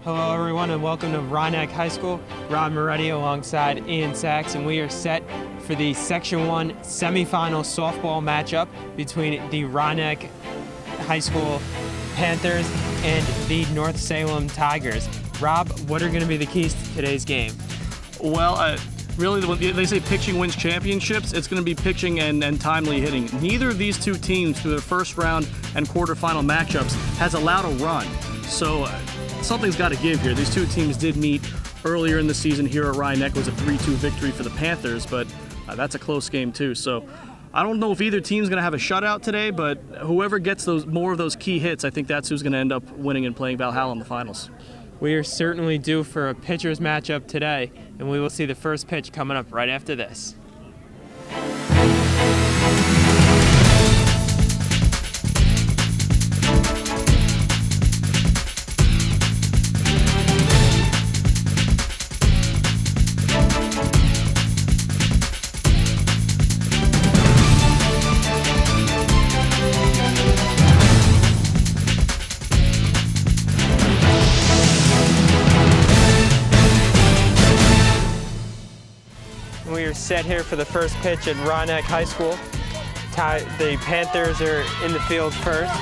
Hello everyone and welcome to Rye Neck High School. Rob Moretti alongside Ian Sachs, and we are set for the Section 1 semifinal softball matchup between the Rye Neck High School Panthers and the North Salem Tigers. Rob, what are going to be the keys to today's game? Well, really, when they say pitching wins championships, it's going to be pitching and timely hitting. Neither of these two teams through their first round and quarterfinal matchups has allowed a run. So something's got to give here. These two teams did meet earlier in the season here at Rye Neck. It was a 3-2 victory for the Panthers, but that's a close game too. So I don't know if either team's going to have a shutout today, but whoever gets more of those key hits, I think that's who's going to end up winning and playing Valhalla in the finals. We are certainly due for a pitcher's matchup today, and we will see the first pitch coming up right after this. We are set here for the first pitch at Rye Neck High School. The Panthers are in the field first,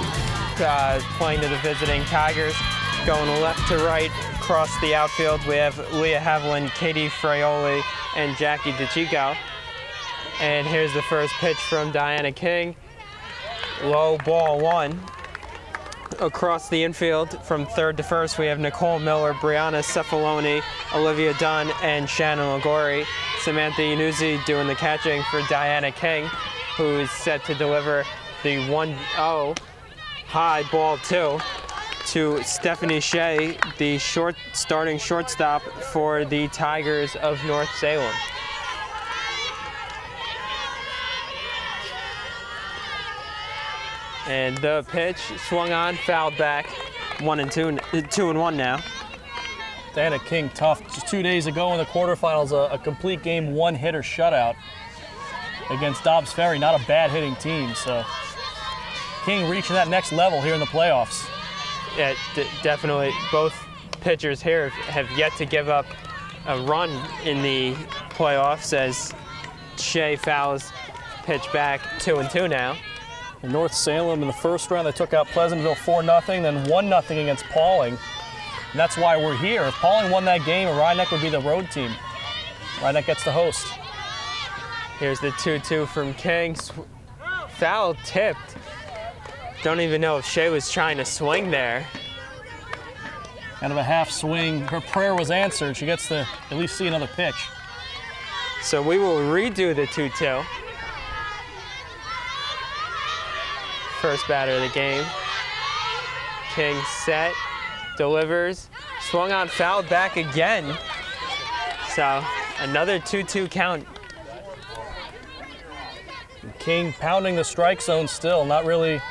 playing to the visiting Tigers. Going left to right across the outfield, we have Leah Haviland, Katie Fraioli, and Jackie DeChico. And here's the first pitch from Diana King. Low ball one. Across the infield from third to first, we have Nicole Miller, Brianna Cefaloni, Olivia Dunn, and Shannon Lagori. Samantha Yanuzzi doing the catching for Diana King, who is set to deliver the 1-0 high ball two to Stephanie Shea, the starting shortstop for the Tigers of North Salem. And the pitch swung on, fouled back, 2-1 now. Diana King tough. Just 2 days ago in the quarterfinals, a complete game one-hitter shutout against Dobbs Ferry. Not a bad hitting team. So King reaching that next level here in the playoffs. Yeah, definitely. Both pitchers here have yet to give up a run in the playoffs as Shea fouls pitch back 2-2 now. In North Salem in the first round, they took out Pleasantville 4-0, then 1-0 against Pauling. And that's why we're here. If Pauling won that game, Rye Neck would be the road team. Rye Neck gets the host. Here's the 2-2 from King. Foul tipped. Don't even know if Shea was trying to swing there. Kind of a half swing. Her prayer was answered. She gets to at least see another pitch. So we will redo the 2-2. First batter of the game. King set, delivers, swung on, fouled back again. So another 2-2 count. King pounding the strike zone still, not really.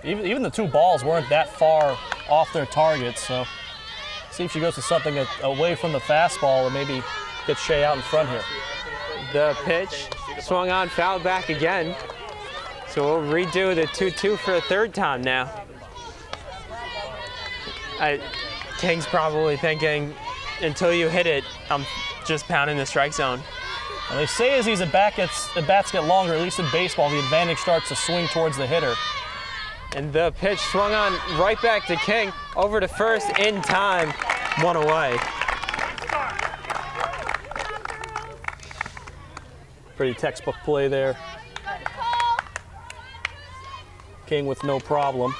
Even the two balls weren't that far off their targets, so see if she goes to something away from the fastball and maybe get Shea out in front here. The pitch swung on, fouled back again. So we'll redo the 2-2 for a third time now. King's probably thinking, until you hit it, I'm just pounding the strike zone. And they say as the bats get longer, at least in baseball, the advantage starts to swing towards the hitter. And the pitch swung on right back to King, over to first in time, one away. Pretty textbook play there. King with no problem.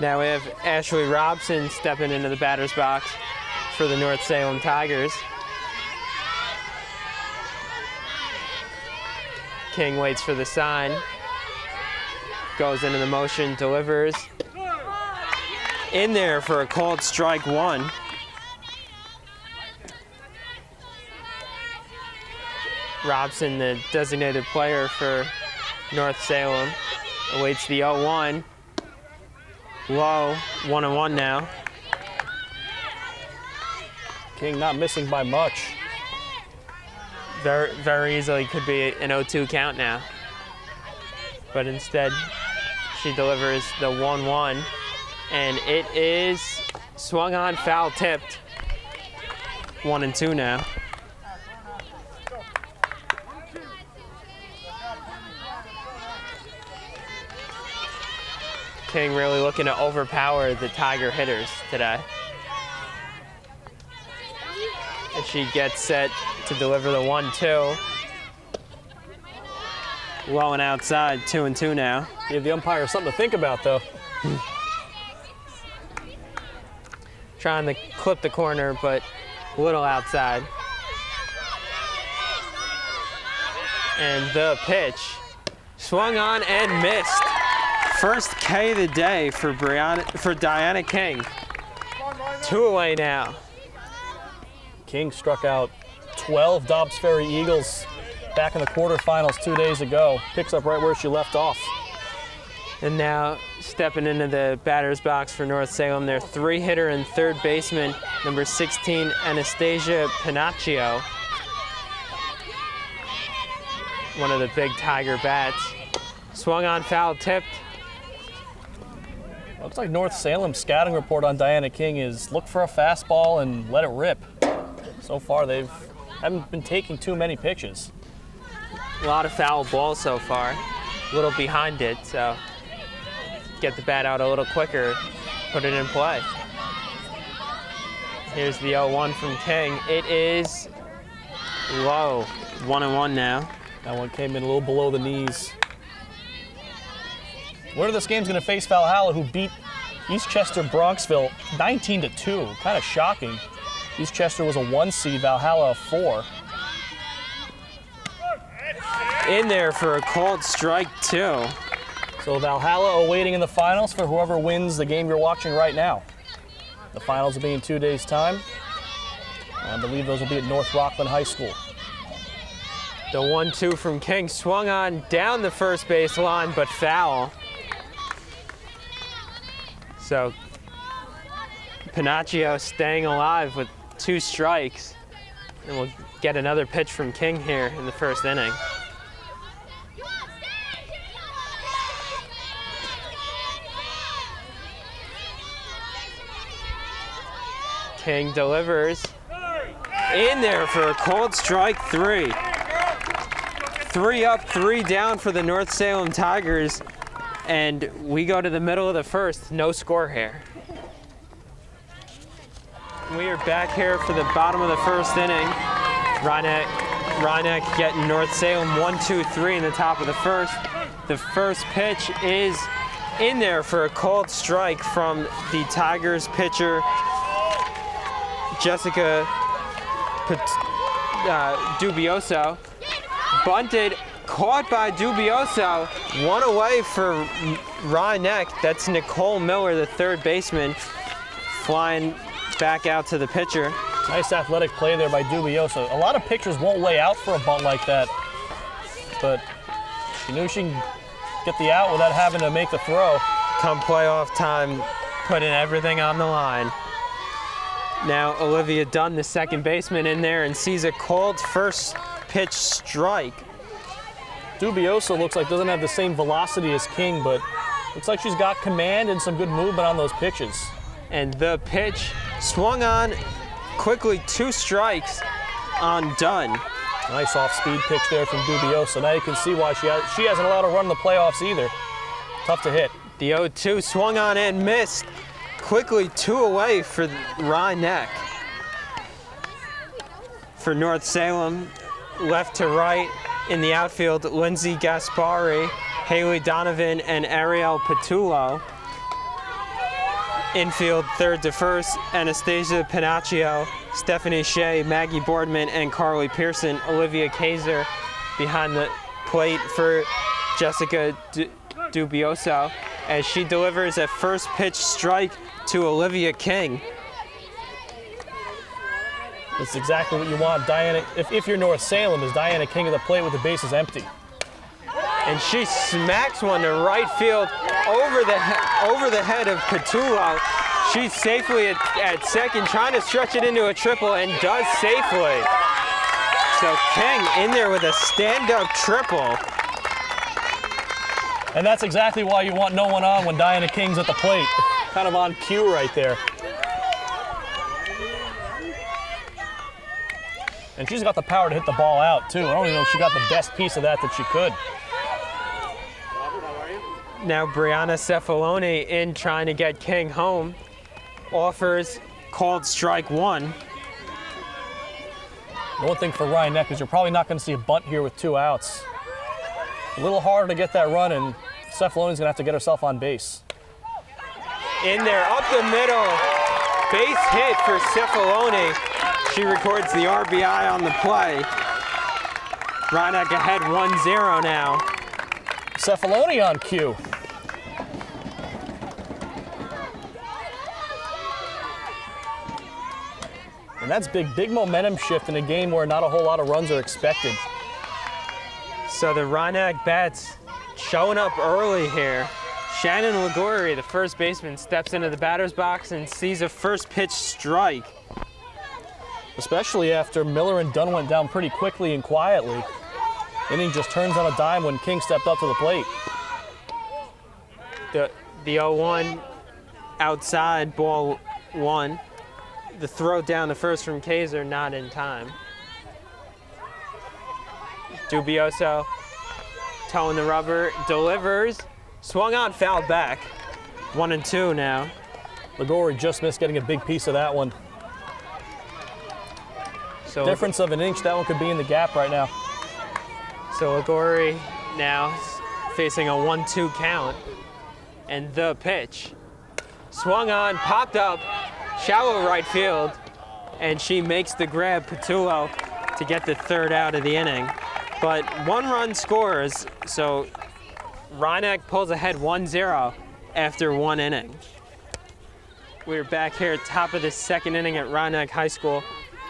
Now we have Ashley Robson stepping into the batter's box for the North Salem Tigers. King waits for the sign. Goes into the motion, delivers. In there for a called strike one. Robson, the designated player for North Salem, awaits the 0-1. Low, 1-1 now. King not missing by much. Very, very easily could be an 0-2 count now. But instead, she delivers the 1-1 And it is swung on, foul tipped. 1-2 now. King really looking to overpower the Tiger hitters today. And she gets set to deliver the 1-2. Low and outside, 2-2 now. Give the umpire something to think about, though. Trying to clip the corner, but a little outside. And the pitch swung on and missed. First K of the day for Diana King. 2 away now. King struck out 12 Dobbs Ferry Eagles back in the quarterfinals 2 days ago. Picks up right where she left off. And now stepping into the batter's box for North Salem, their 3-hitter and third baseman, number 16, Anastasia Panaccio. One of the big Tiger bats. Swung on, foul tipped. Looks like North Salem's scouting report on Diana King is look for a fastball and let it rip. So far, haven't been taking too many pitches. A lot of foul balls so far. A little behind it, so get the bat out a little quicker, put it in play. Here's the 0-1 from King. It is low, 1-1 now. That one came in a little below the knees. Winner of this game's going to face Valhalla, who beat Eastchester Bronxville 19-2. Kind of shocking. Eastchester was a 1 seed, Valhalla a 4. In there for a called strike 2. So Valhalla awaiting in the finals for whoever wins the game you're watching right now. The finals will be in 2 days' time. I believe those will be at North Rockland High School. The 1-2 from King swung on down the first base line, but foul. So Panaccio staying alive with 2 strikes. And we'll get another pitch from King here in the first inning. King delivers. In there for a called strike 3. 3 up, 3 down for the North Salem Tigers. And we go to the middle of the first, no score here. We are back here for the bottom of the first inning. Rye Neck getting North Salem 1-2-3 in the top of the first. The first pitch is in there for a called strike from the Tigers pitcher, Jessica Dubioso. Bunted, caught by Dubioso, 1 away for Rye Neck. That's Nicole Miller, the third baseman, flying back out to the pitcher. Nice athletic play there by Dubioso. A lot of pitchers won't lay out for a bunt like that, but she knew she can get the out without having to make the throw. Come playoff time, putting everything on the line. Now Olivia Dunn, the second baseman, in there and sees a called first pitch strike. Dubioso looks like doesn't have the same velocity as King, but looks like she's got command and some good movement on those pitches. And the pitch swung on quickly, 2 strikes on Dunn. Nice off-speed pitch there from Dubioso. Now you can see why she hasn't allowed a run in the playoffs either. Tough to hit. The 0-2 swung on and missed. Quickly 2 away for Rye Neck. For North Salem, left to right in the outfield, Lindsay Gaspari, Haley Donovan, and Ariel Patullo. Infield, third to first, Anastasia Panaccio, Stephanie Shea, Maggie Boardman, and Carly Pearson. Olivia Kaiser behind the plate for Jessica Dubioso as she delivers a first pitch strike to Olivia King. That's exactly what you want. Diana, if you're North Salem, is Diana King at the plate with the bases empty. And she smacks one to right field over the head of Patullo. She's safely at second, trying to stretch it into a triple, and does safely. So King in there with a stand-up triple. And that's exactly why you want no one on when Diana King's at the plate. kind of on cue right there. And she's got the power to hit the ball out, too. I don't even know if she got the best piece of that she could. Now Brianna Cefaloni in trying to get King home. Offers, called strike one. The one thing for Rye Neck is you're probably not going to see a bunt here with 2 outs. A little harder to get that run, and Cefaloni's going to have to get herself on base. In there, up the middle. Base hit for Cefaloni. She records the RBI on the play. Rye Neck ahead 1-0 now. Cefaloni on cue. And that's big momentum shift in a game where not a whole lot of runs are expected. So the Rye Neck bats showing up early here. Shannon Ligori, the first baseman, steps into the batter's box and sees a first pitch strike. Especially after Miller and Dunn went down pretty quickly and quietly. Inning just turns on a dime when King stepped up to the plate. The 0-1 outside, ball one. The throw down to first from Kaiser, not in time. Dubioso toeing the rubber, delivers, swung on, fouled back. 1-2 now. Ligori just missed getting a big piece of that one. So difference of an inch, that one could be in the gap right now. So Ligori now facing a 1-2 count. And the pitch. Swung on, popped up, shallow right field, and she makes the grab, Patullo, to get the third out of the inning. But 1 run scores, so Rye Neck pulls ahead 1-0 after 1 inning. We're back here at top of the second inning at Rye Neck High School.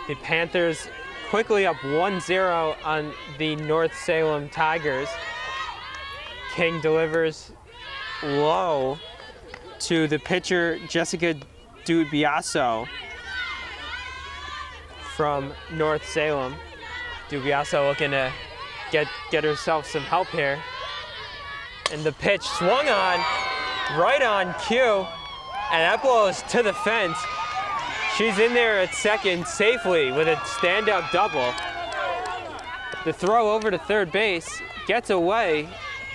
The Panthers quickly up 1-0 on the North Salem Tigers. King delivers low to the pitcher, Jessica Dubiaso from North Salem. Dubiaso looking to get herself some help here. And the pitch swung on, right on cue, and that ball is to the fence. She's in there at second safely with a stand-up double. The throw over to third base gets away,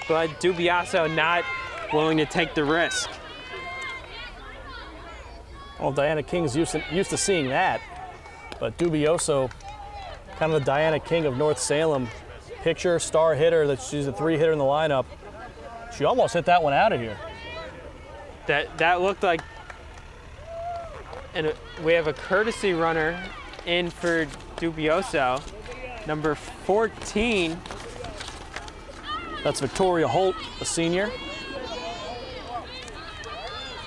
but Dubiaso not willing to take the risk. Well, Diana King's used to seeing that, but Dubioso, kind of the Diana King of North Salem, pitcher, star hitter, that she's a 3 hitter in the lineup. She almost hit that one out of here. That looked like, and we have a courtesy runner in for Dubioso, number 14. That's Victoria Holt, a senior.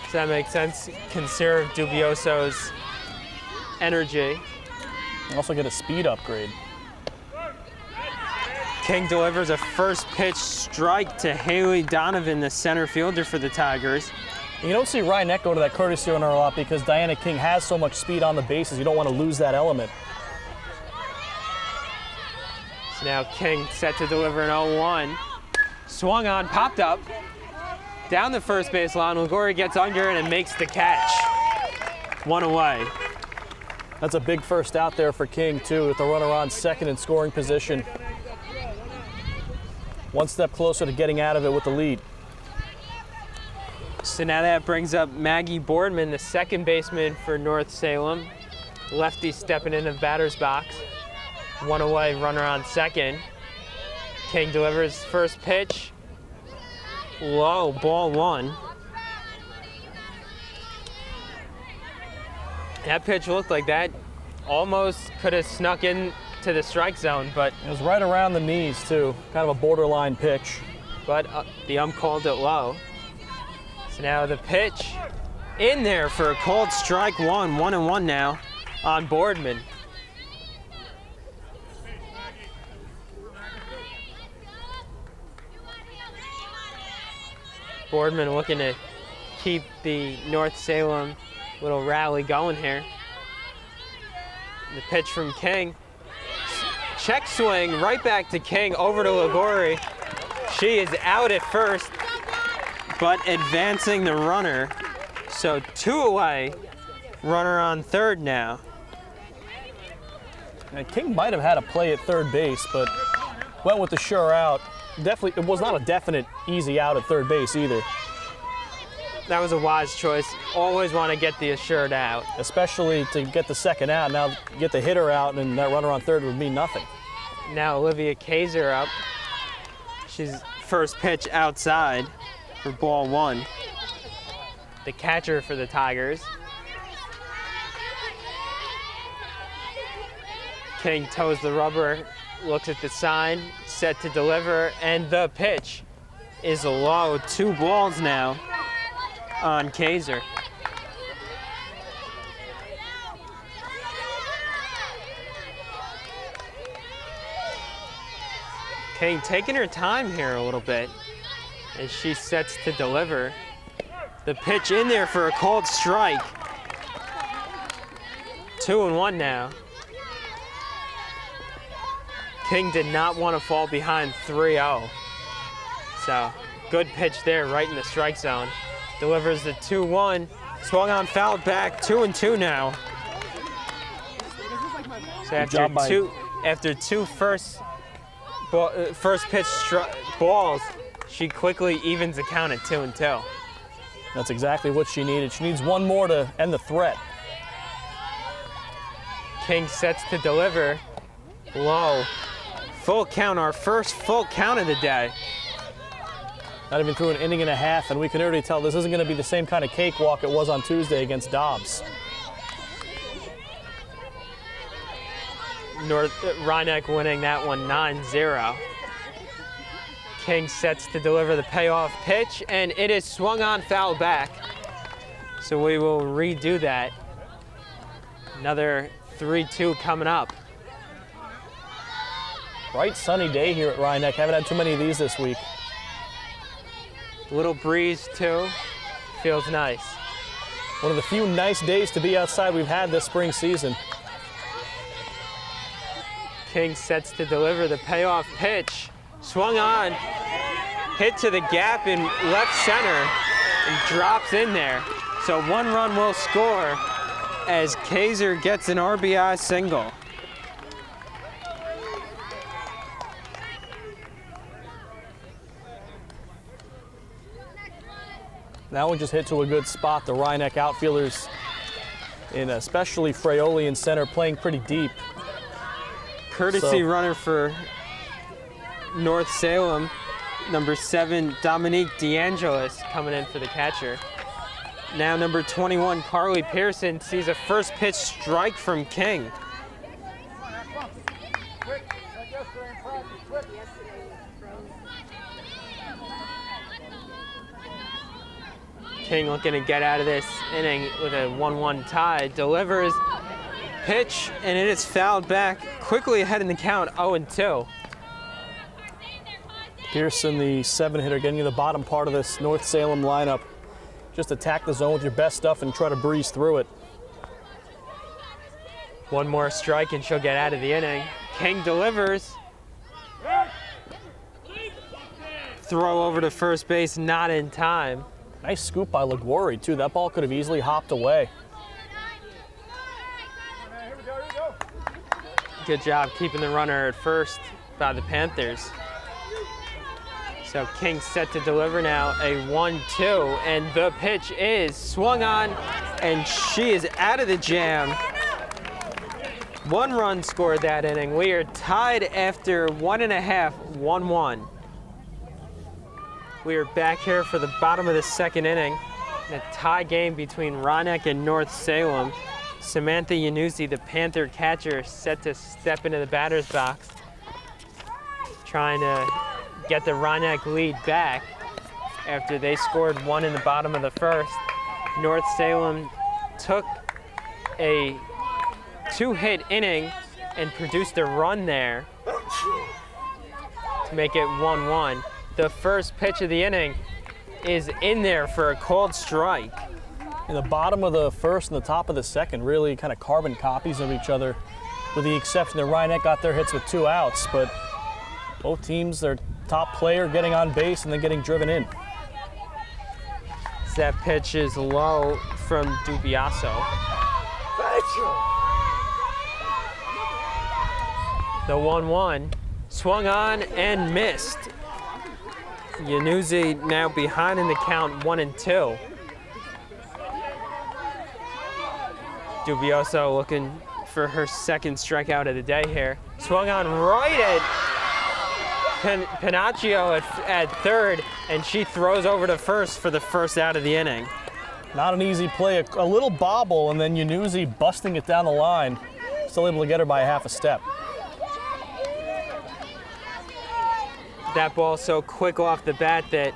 Does that make sense? Conserve Dubioso's energy. And also get a speed upgrade. King delivers a first pitch strike to Haley Donovan, the center fielder for the Tigers. And you don't see Rye Neck go to that courtesy runner a lot because Diana King has so much speed on the bases. You don't want to lose that element. So now King set to deliver an 0-1. Swung on, popped up, down the first base line. Ligori gets under it and makes the catch. 1 away. That's a big first out there for King, too, with the runner on second in scoring position. 1 step closer to getting out of it with the lead. So now that brings up Maggie Boardman, the second baseman for North Salem. Lefty stepping in the batter's box. 1 away, runner on second. King delivers first pitch. Low, ball 1. That pitch looked like that almost could have snuck in to the strike zone, but it was right around the knees, too. Kind of a borderline pitch. But the ump called it low. So now the pitch in there for a called strike 1. 1-1 now on Boardman. Boardman looking to keep the North Salem little rally going here. The pitch from King. Check swing right back to King, over to Ligori. She is out at first, but advancing the runner. So 2 away, runner on third now. And King might have had a play at third base, but went with the sure out. Definitely, it was not a definite easy out at third base either. That was a wise choice. Always want to get the assured out. Especially to get the second out. Now get the hitter out, and that runner on third would mean nothing. Now Olivia Kaiser up. She's first pitch outside for ball 1. The catcher for the Tigers. King toes the rubber, looks at the sign, set to deliver, and the pitch is low. 2 balls now on Kaiser. King taking her time here a little bit as she sets to deliver. The pitch in there for a called strike. 2-1 now. King did not want to fall behind 3-0. So, good pitch there right in the strike zone. Delivers the 2-1. Swung on, fouled back. 2-2 now. So after two first pitch balls, she quickly evens the count at 2-2. That's exactly what she needed. She needs one more to end the threat. King sets to deliver. Low. Full count, our first full count of the day. Not even through an inning and a half, and we can already tell this isn't going to be the same kind of cakewalk it was on Tuesday against Dobbs. Rye Neck winning that one 9-0. King sets to deliver the payoff pitch, and it is swung on, foul back. So we will redo that. Another 3-2 coming up. Bright sunny day here at Rye Neck. Haven't had too many of these this week. Little breeze too. Feels nice. One of the few nice days to be outside we've had this spring season. King sets to deliver the payoff pitch. Swung on, hit to the gap in left center, and drops in there. So 1 run will score as Kaiser gets an RBI single. That one just hit to a good spot. The Rye Neck outfielders, and especially Fraioli in center, playing pretty deep. Courtesy runner for North Salem, number 7, Dominique DeAngelis, coming in for the catcher. Now number 21, Carly Pearson, sees a first pitch strike from King. King looking to get out of this inning with a 1-1 tie. Delivers, pitch, and it is fouled back. Quickly ahead in the count, 0-2. Pearson, the 7-hitter, getting to the bottom part of this North Salem lineup. Just attack the zone with your best stuff and try to breeze through it. One more strike and she'll get out of the inning. King delivers. Throw over to first base, not in time. Nice scoop by LaGuarri, too. That ball could have easily hopped away. Good job keeping the runner at first by the Panthers. So King set to deliver now, a 1-2, and the pitch is swung on, and she is out of the jam. 1 run scored that inning. We are tied after 1.5, 1-1. We are back here for the bottom of the second inning. A tie game between Rye Neck and North Salem. Samantha Yannusi, the Panther catcher, set to step into the batter's box, trying to get the Rye Neck lead back after they scored 1 in the bottom of the first. North Salem took a 2-hit inning and produced a run there to make it 1-1. The first pitch of the inning is in there for a called strike. In the bottom of the first and the top of the second, really kind of carbon copies of each other, with the exception that Rye Neck got their hits with 2 outs, but both teams, their top player getting on base and then getting driven in. That pitch is low from Dubiaso. The 1-1 swung on and missed. Yanuzzi now behind in the count 1-2. Dubioso looking for her second strikeout of the day here. Swung on right at Pinocchio at third, and she throws over to first for the first out of the inning. Not an easy play, a little bobble, and then Yanuzzi busting it down the line. Still able to get her by a half a step. That ball so quick off the bat that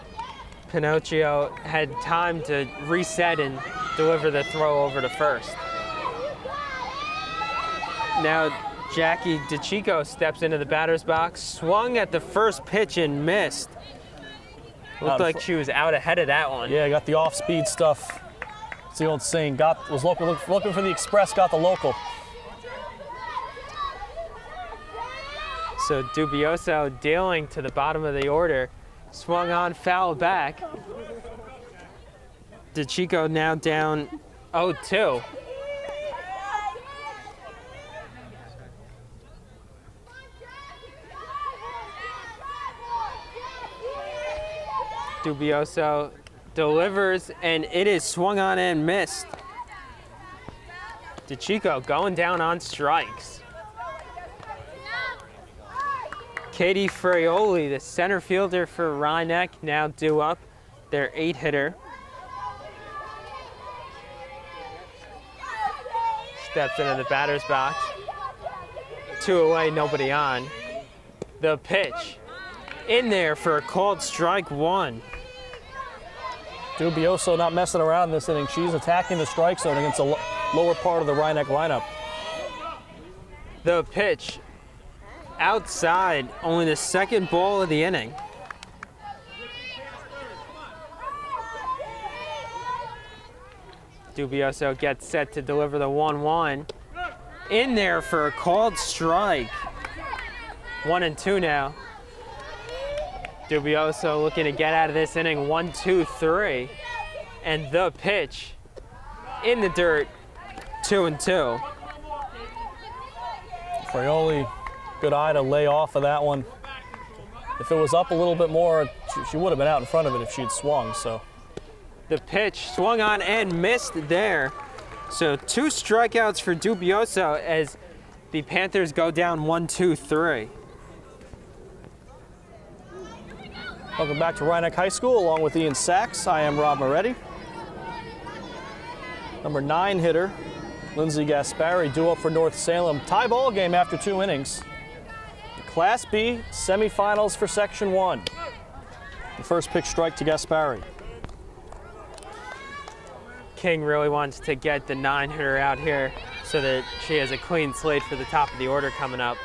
Pinocchio had time to reset and deliver the throw over to first. Now Jackie DeChico steps into the batter's box, swung at the first pitch and missed. Looked like she was out ahead of that one. Yeah, got the off-speed stuff. It's the old saying, was looking for the express, got the local. So Dubioso dealing to the bottom of the order, swung on, foul back. DeChico now down 0-2. Dubioso delivers, and it is swung on and missed. DeChico going down on strikes. Katie Fraioli, the center fielder for Rye Neck, now due up, their 8-hitter. Steps into the batter's box. 2 away, nobody on. The pitch in there for a called strike 1. Dubioso not messing around this inning. She's attacking the strike zone against the lower part of the Rye Neck lineup. The pitch outside, only the second ball of the inning. Dubioso gets set to deliver the 1-1. In there for a called strike. 1-2 now. Dubioso looking to get out of this inning 1-2-3. And the pitch in the dirt, 2-2. Fraioli, good eye to lay off of that one. If it was up a little bit more, she would have been out in front of it if she'd swung, so. The pitch swung on and missed there. So 2 strikeouts for Dubioso as the Panthers go down 1-2-3. Welcome back to Rye Neck High School along with Ian Sachs. I am Rob Moretti. Number 9 hitter, Lindsay Gaspari, due up for North Salem. Tie ball game after 2 innings. Class B semifinals for Section 1. The first pitch strike to Gaspari. King really wants to get the 9-hitter out here so that she has a clean slate for the top of the order coming up.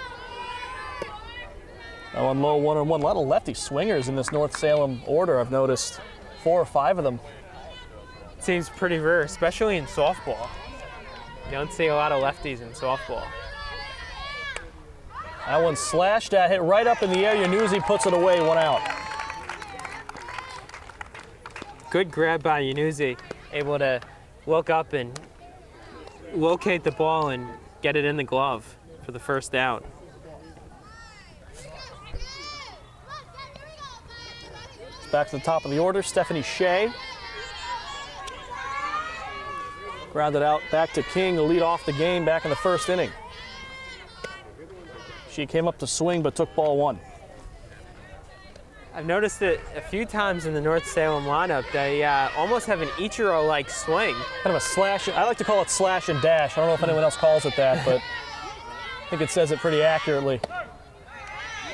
Now on low 1-1, a lot of lefty swingers in this North Salem order. I've noticed 4 or 5 of them. Seems pretty rare, especially in softball. You don't see a lot of lefties in softball. That one slashed at, hit right up in the air. Yanuzzi puts it away, 1 out. Good grab by Yanuzzi, able to look up and locate the ball and get it in the glove for the first out. Back to the top of the order, Stephanie Shea. Grounded out back to King to lead off the game back in the first inning. She came up to swing but took ball 1. I've noticed it a few times in the North Salem lineup. They almost have an Ichiro-like swing. Kind of a slash, I like to call it slash and dash. I don't know if anyone else calls it that, but I think it says it pretty accurately.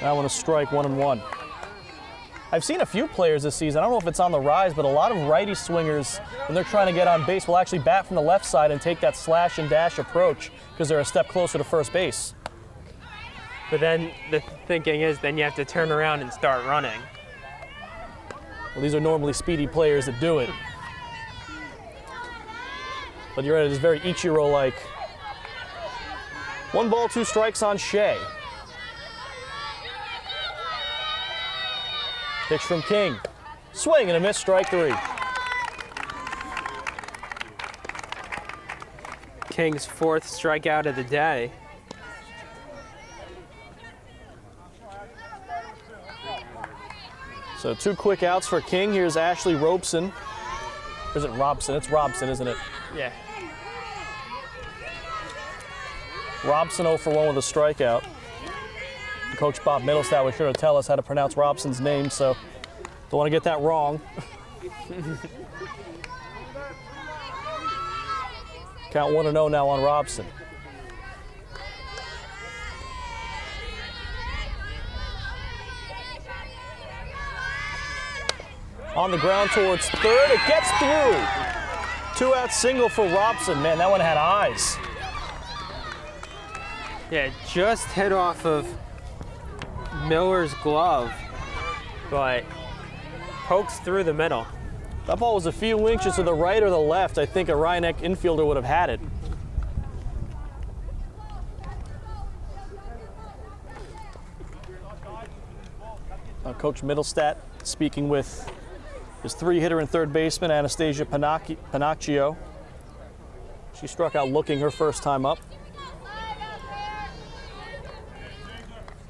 That one is strike, 1-1. I've seen a few players this season, I don't know if it's on the rise, but a lot of righty swingers, when they're trying to get on base, will actually bat from the left side and take that slash and dash approach because they're a step closer to first base. But then the thinking is then you have to turn around and start running. Well, these are normally speedy players that do it. But you're right, it is very Ichiro-like. 1 ball, 2 strikes on Shea. Pitch from King. Swing and a miss, strike 3. King's 4th strikeout of the day. So 2 quick outs for King. Here's Ashley Robeson. Or is it Robson? It's Robson, isn't it? Yeah. Robson 0 for 1 with a strikeout. Coach Bob Middlestat was sure to tell us how to pronounce Robson's name, so don't want to get that wrong. Count 1-0 now on Robson. On the ground towards third, it gets through. 2-out single for Robson. Man, that one had eyes. Yeah, just hit off of Miller's glove, but pokes through the middle. That ball was a few inches to the right or the left. I think a Rye Neck infielder would have had it. Coach Middlestat speaking with his 3-hitter and third baseman, Anastasia Panaccio. She struck out looking her first time up.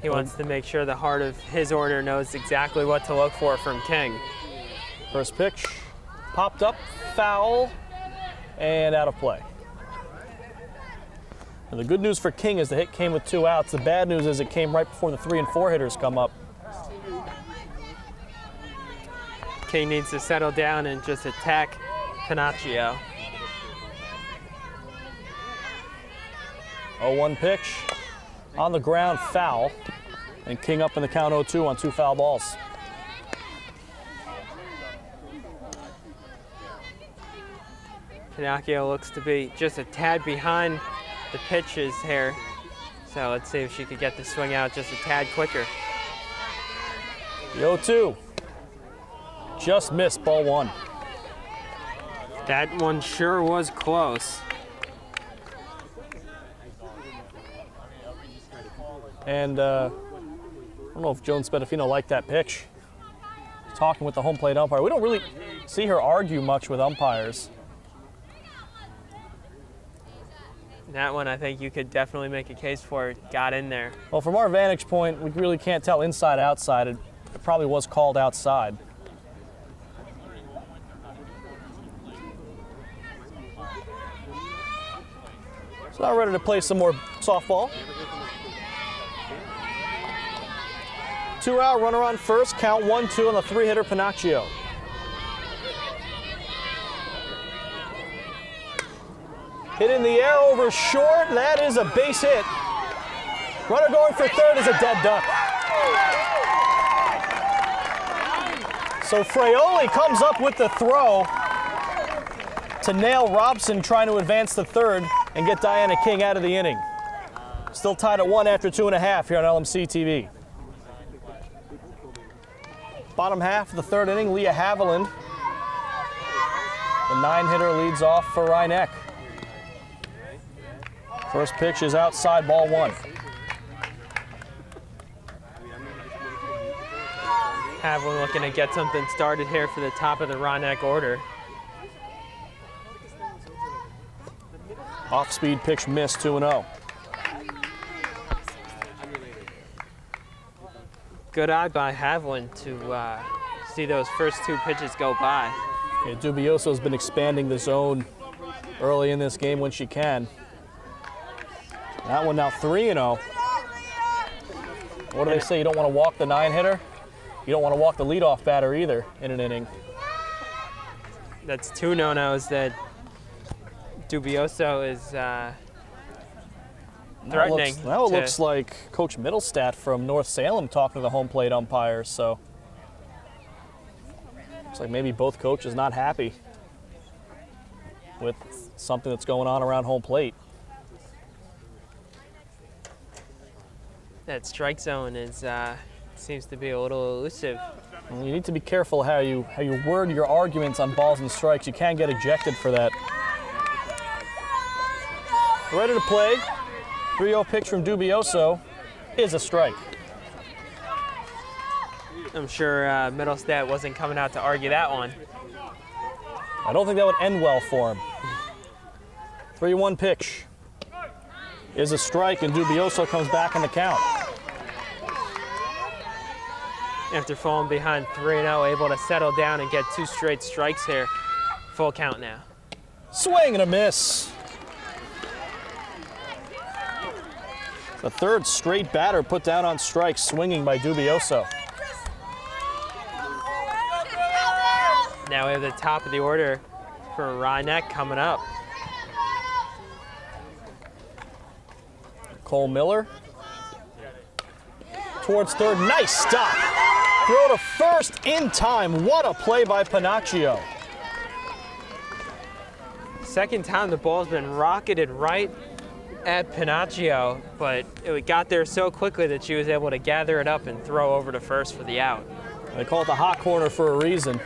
He wants to make sure the heart of his order knows exactly what to look for from King. First pitch, popped up, foul, and out of play. And the good news for King is the hit came with 2 outs. The bad news is it came right before the 3 and 4 hitters come up. King needs to settle down and just attack Panaccio. 0-1 pitch, on the ground, foul, and King up in the count 0-2 on 2 foul balls. Panaccio looks to be just a tad behind the pitches here. So let's see if she could get the swing out just a tad quicker. The 0-2. Just missed, ball 1. That one sure was close. And I don't know if Joan Spadafino liked that pitch. Talking with the home plate umpire. We don't really see her argue much with umpires. That one, I think you could definitely make a case for it got in there. Well, from our vantage point, we really can't tell inside, outside. It probably was called outside. So now ready to play some more softball. 2 out, runner on first, count 1-2 on the 3-hitter Panaccio. Hit in the air over short, that is a base hit. Runner going for third is a dead duck. So Fraioli comes up with the throw to nail Robson trying to advance to third and get Diana King out of the inning. Still tied at 1 after 2.5 here on LMC-TV. Bottom half of the 3rd inning, Leah Haviland. The 9-hitter leads off for Rye Neck. First pitch is outside, ball 1. Haviland looking to get something started here for the top of the Rye Neck order. Off-speed pitch missed, 2-0. Good eye by Haviland to see those first 2 pitches go by. Yeah, Dubioso's been expanding the zone early in this game when she can. That one now 3-0. What do they say? You don't want to walk the 9-hitter? You don't want to walk the leadoff batter either in an inning. That's 2 no-nos that Dubioso is threatening. Now it looks like Coach Middlestat from North Salem talking to the home plate umpires, so looks like maybe both coaches not happy with something that's going on around home plate. That strike zone is seems to be a little elusive. You need to be careful how you word your arguments on balls and strikes. You can get ejected for that. Ready to play. 3-0 pitch from Dubioso is a strike. I'm sure Middlestat wasn't coming out to argue that one. I don't think that would end well for him. 3-1 pitch is a strike, and Dubioso comes back in the count. After falling behind 3-0, able to settle down and get 2 straight strikes here. Full count now. Swing and a miss. The 3rd straight batter put down on strikes, swinging by Dubioso. Now we have the top of the order for Rye Neck coming up. Cole Miller towards 3rd. Nice stop. Throw to 1st in time. What a play by Panaccio. 2nd time the ball's been rocketed right at Panaccio, but it got there so quickly that she was able to gather it up and throw over to 1st for the out. They call it the hot corner for a reason.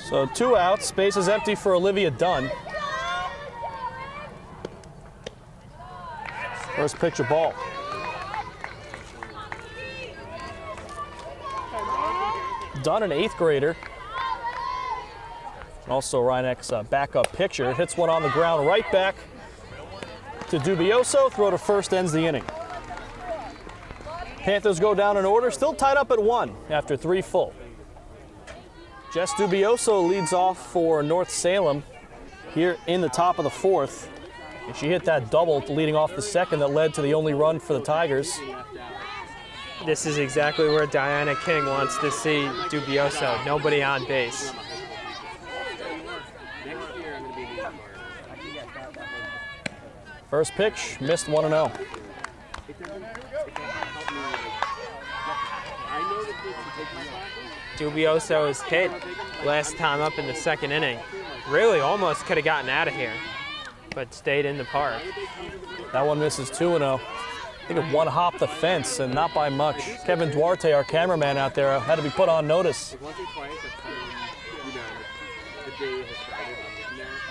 So 2 outs, space is empty for Olivia Dunn. First pitch of ball. Dunn, an 8th grader. Also Rye Neck's backup pitcher. Hits one on the ground right back to Dubioso. Throw to 1st ends the inning. Panthers go down in order, still tied up at 1 after 3 full. Jess Dubioso leads off for North Salem here in the top of the 4th. And she hit that double leading off the 2nd that led to the only run for the Tigers. This is exactly where Diana King wants to see Dubioso. Nobody on base. First pitch, missed 1-0. Dubioso's hit last time up in the 2nd inning. Really almost could have gotten out of here, but stayed in the park. That one misses 2-0. I think it one hopped the fence and not by much. Kevin Duarte, our cameraman out there, had to be put on notice.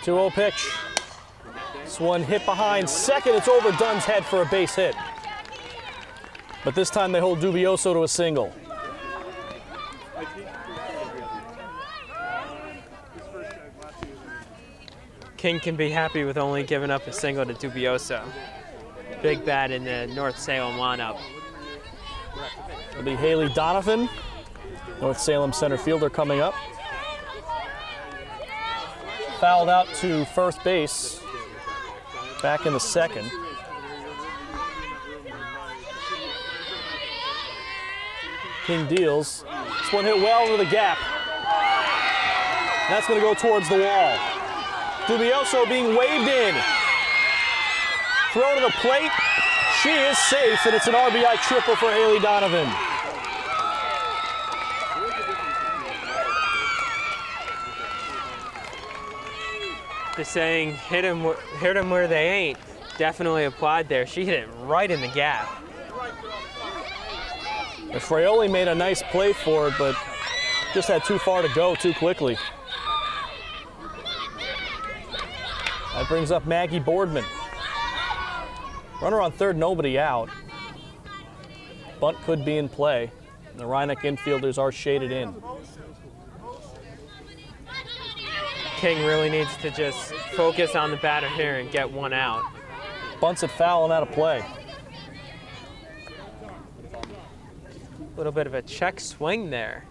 2-0 pitch. This one hit behind 2nd. It's over Dunn's head for a base hit. But this time they hold Dubioso to a single. King can be happy with only giving up a single to Dubioso. Big bat in the North Salem lineup. It'll be Haley Donovan, North Salem center fielder, coming up. Fouled out to 1st base, back in the 2nd. King deals. This one hit well into the gap. That's going to go towards the wall. Dubioso being waved in. Throw to the plate. She is safe, and it's an RBI triple for Haley Donovan. The saying, hit 'em where they ain't, definitely applied there. She hit it right in the gap. Fraioli made a nice play for it, but just had too far to go too quickly. That brings up Maggie Boardman. Runner on 3rd, nobody out. Bunt could be in play. The Rye Neck infielders are shaded in. King really needs to just focus on the batter here and get 1 out. Bunts it foul and out of play. A little bit of a check swing there.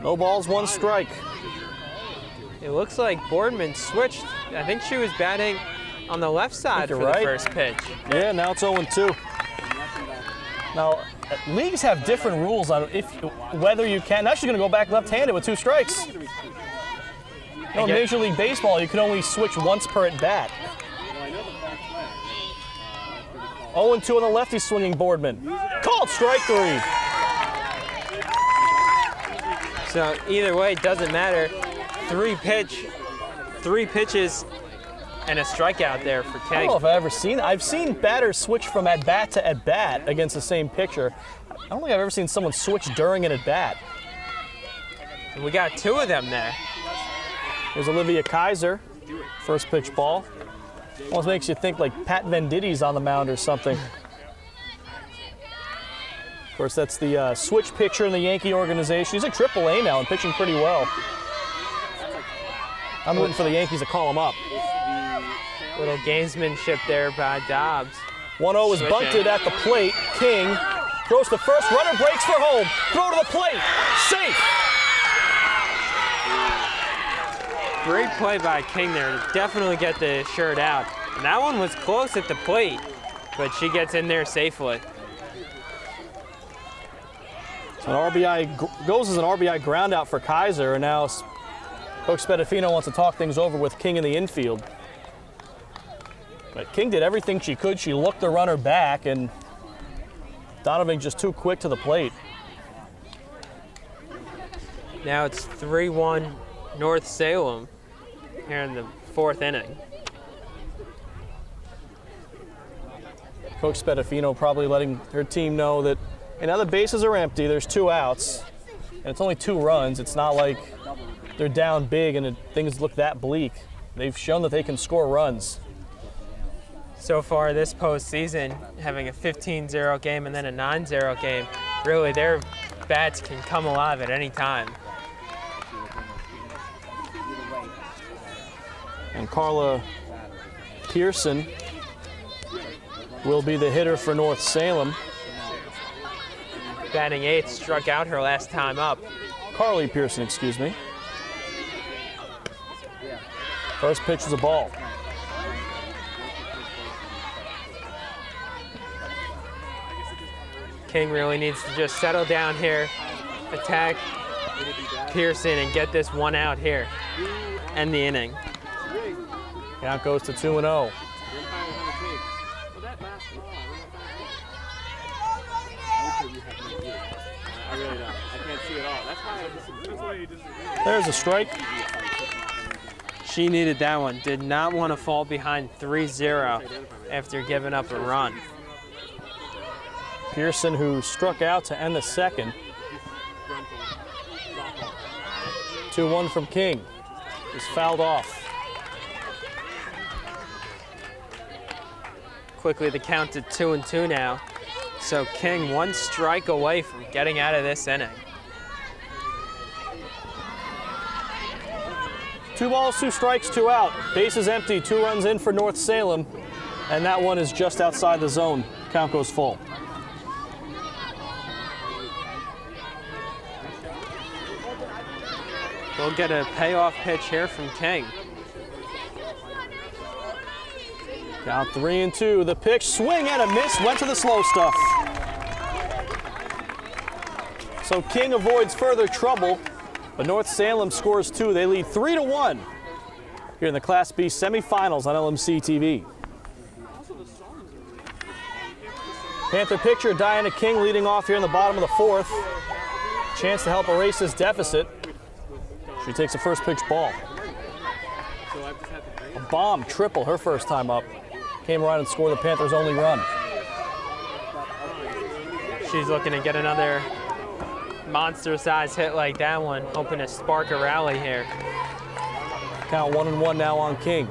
No balls, 1 strike. It looks like Boardman switched. I think she was batting on the left side for the first pitch. Yeah, now it's 0-2. Now, leagues have different rules on whether you can. Now she's going to go back left-handed with 2 strikes. In Major League Baseball, you can only switch once per at bat. 0-2 on the lefty swinging Boardman. Called strike 3. So either way, it doesn't matter. 3 pitches and a strikeout there for King. I don't know if I've ever seen. I've seen batters switch from at bat to at bat against the same pitcher. I don't think I've ever seen someone switch during an at bat. We got 2 of them there. Here's Olivia Kaiser, first pitch ball. Almost makes you think like Pat Venditti's on the mound or something. Of course, that's the switch pitcher in the Yankee organization. He's at AAA now and pitching pretty well. I'm rooting for the Yankees to call him up. Little gamesmanship there by Dobbs. 1-0 is bunted at the plate. King throws to first, runner breaks for home. Throw to the plate, safe. Great play by King there to definitely get the shirt out. And that one was close at the plate, but she gets in there safely. So an RBI goes as an RBI ground out for Kaiser, and now Coach Spadafino wants to talk things over with King in the infield. But King did everything she could. She looked the runner back, and Donovan just too quick to the plate. Now it's 3-1 North Salem here in the 4th inning. Coach Spadafino probably letting her team know that, and now the bases are empty, there's 2 outs, and it's only 2 runs. It's not like they're down big and things look that bleak. They've shown that they can score runs. So far this postseason, having a 15-0 game and then a 9-0 game, really their bats can come alive at any time. And Carla Pearson will be the hitter for North Salem. Batting 8th, struck out her last time up. Carly Pearson, excuse me. First pitch is a ball. King really needs to just settle down here, attack Pearson, and get this 1 out here. End the inning. Count goes to 2-0. There's a strike. She needed that one. Did not want to fall behind 3-0 after giving up a run. Pearson, who struck out to end the second. 2-1 from King. Is fouled off. Quickly the count to 2-2 now. So King 1 strike away from getting out of this inning. 2 balls, 2 strikes, 2 out. Bases empty, 2 runs in for North Salem. And that one is just outside the zone. Count goes full. We'll get a payoff pitch here from King. Count 3-2. The pitch, swing and a miss, went to the slow stuff. So King avoids further trouble, but North Salem scores 2. They lead 3-1 here in the Class B semifinals on LMC-TV. Panther pitcher Diana King leading off here in the bottom of the 4th. Chance to help erase this deficit. She takes a first pitch ball. A bomb triple her first time up. Came around and scored the Panthers' only run. She's looking to get another monster-sized hit like that one, hoping to spark a rally here. Count 1-1 now on King.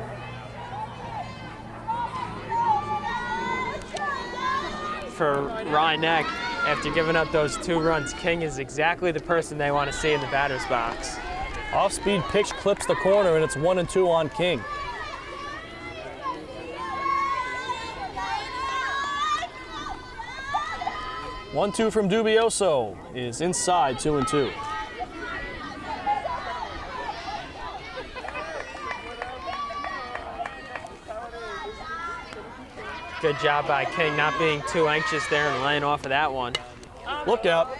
For Rye Neck, after giving up those 2 runs, King is exactly the person they want to see in the batter's box. Off-speed pitch clips the corner, and it's 1-2 on King. One-two from Dubioso is inside, 2-2. Good job by King not being too anxious there and laying off of that one. Look out,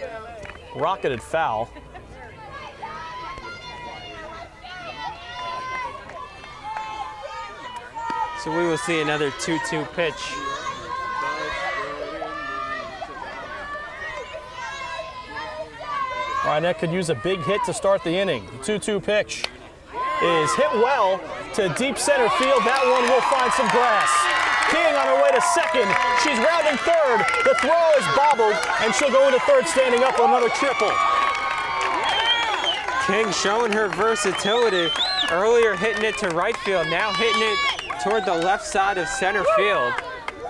rocketed foul. So we will see another 2-2 pitch. Rye Neck could use a big hit to start the inning. The 2-2 pitch is hit well to deep center field. That one will find some grass. King on her way to second. She's rounding third. The throw is bobbled, and she'll go into third standing up with another triple. King showing her versatility Earlier hitting it to right field, now hitting it toward the left side of center field,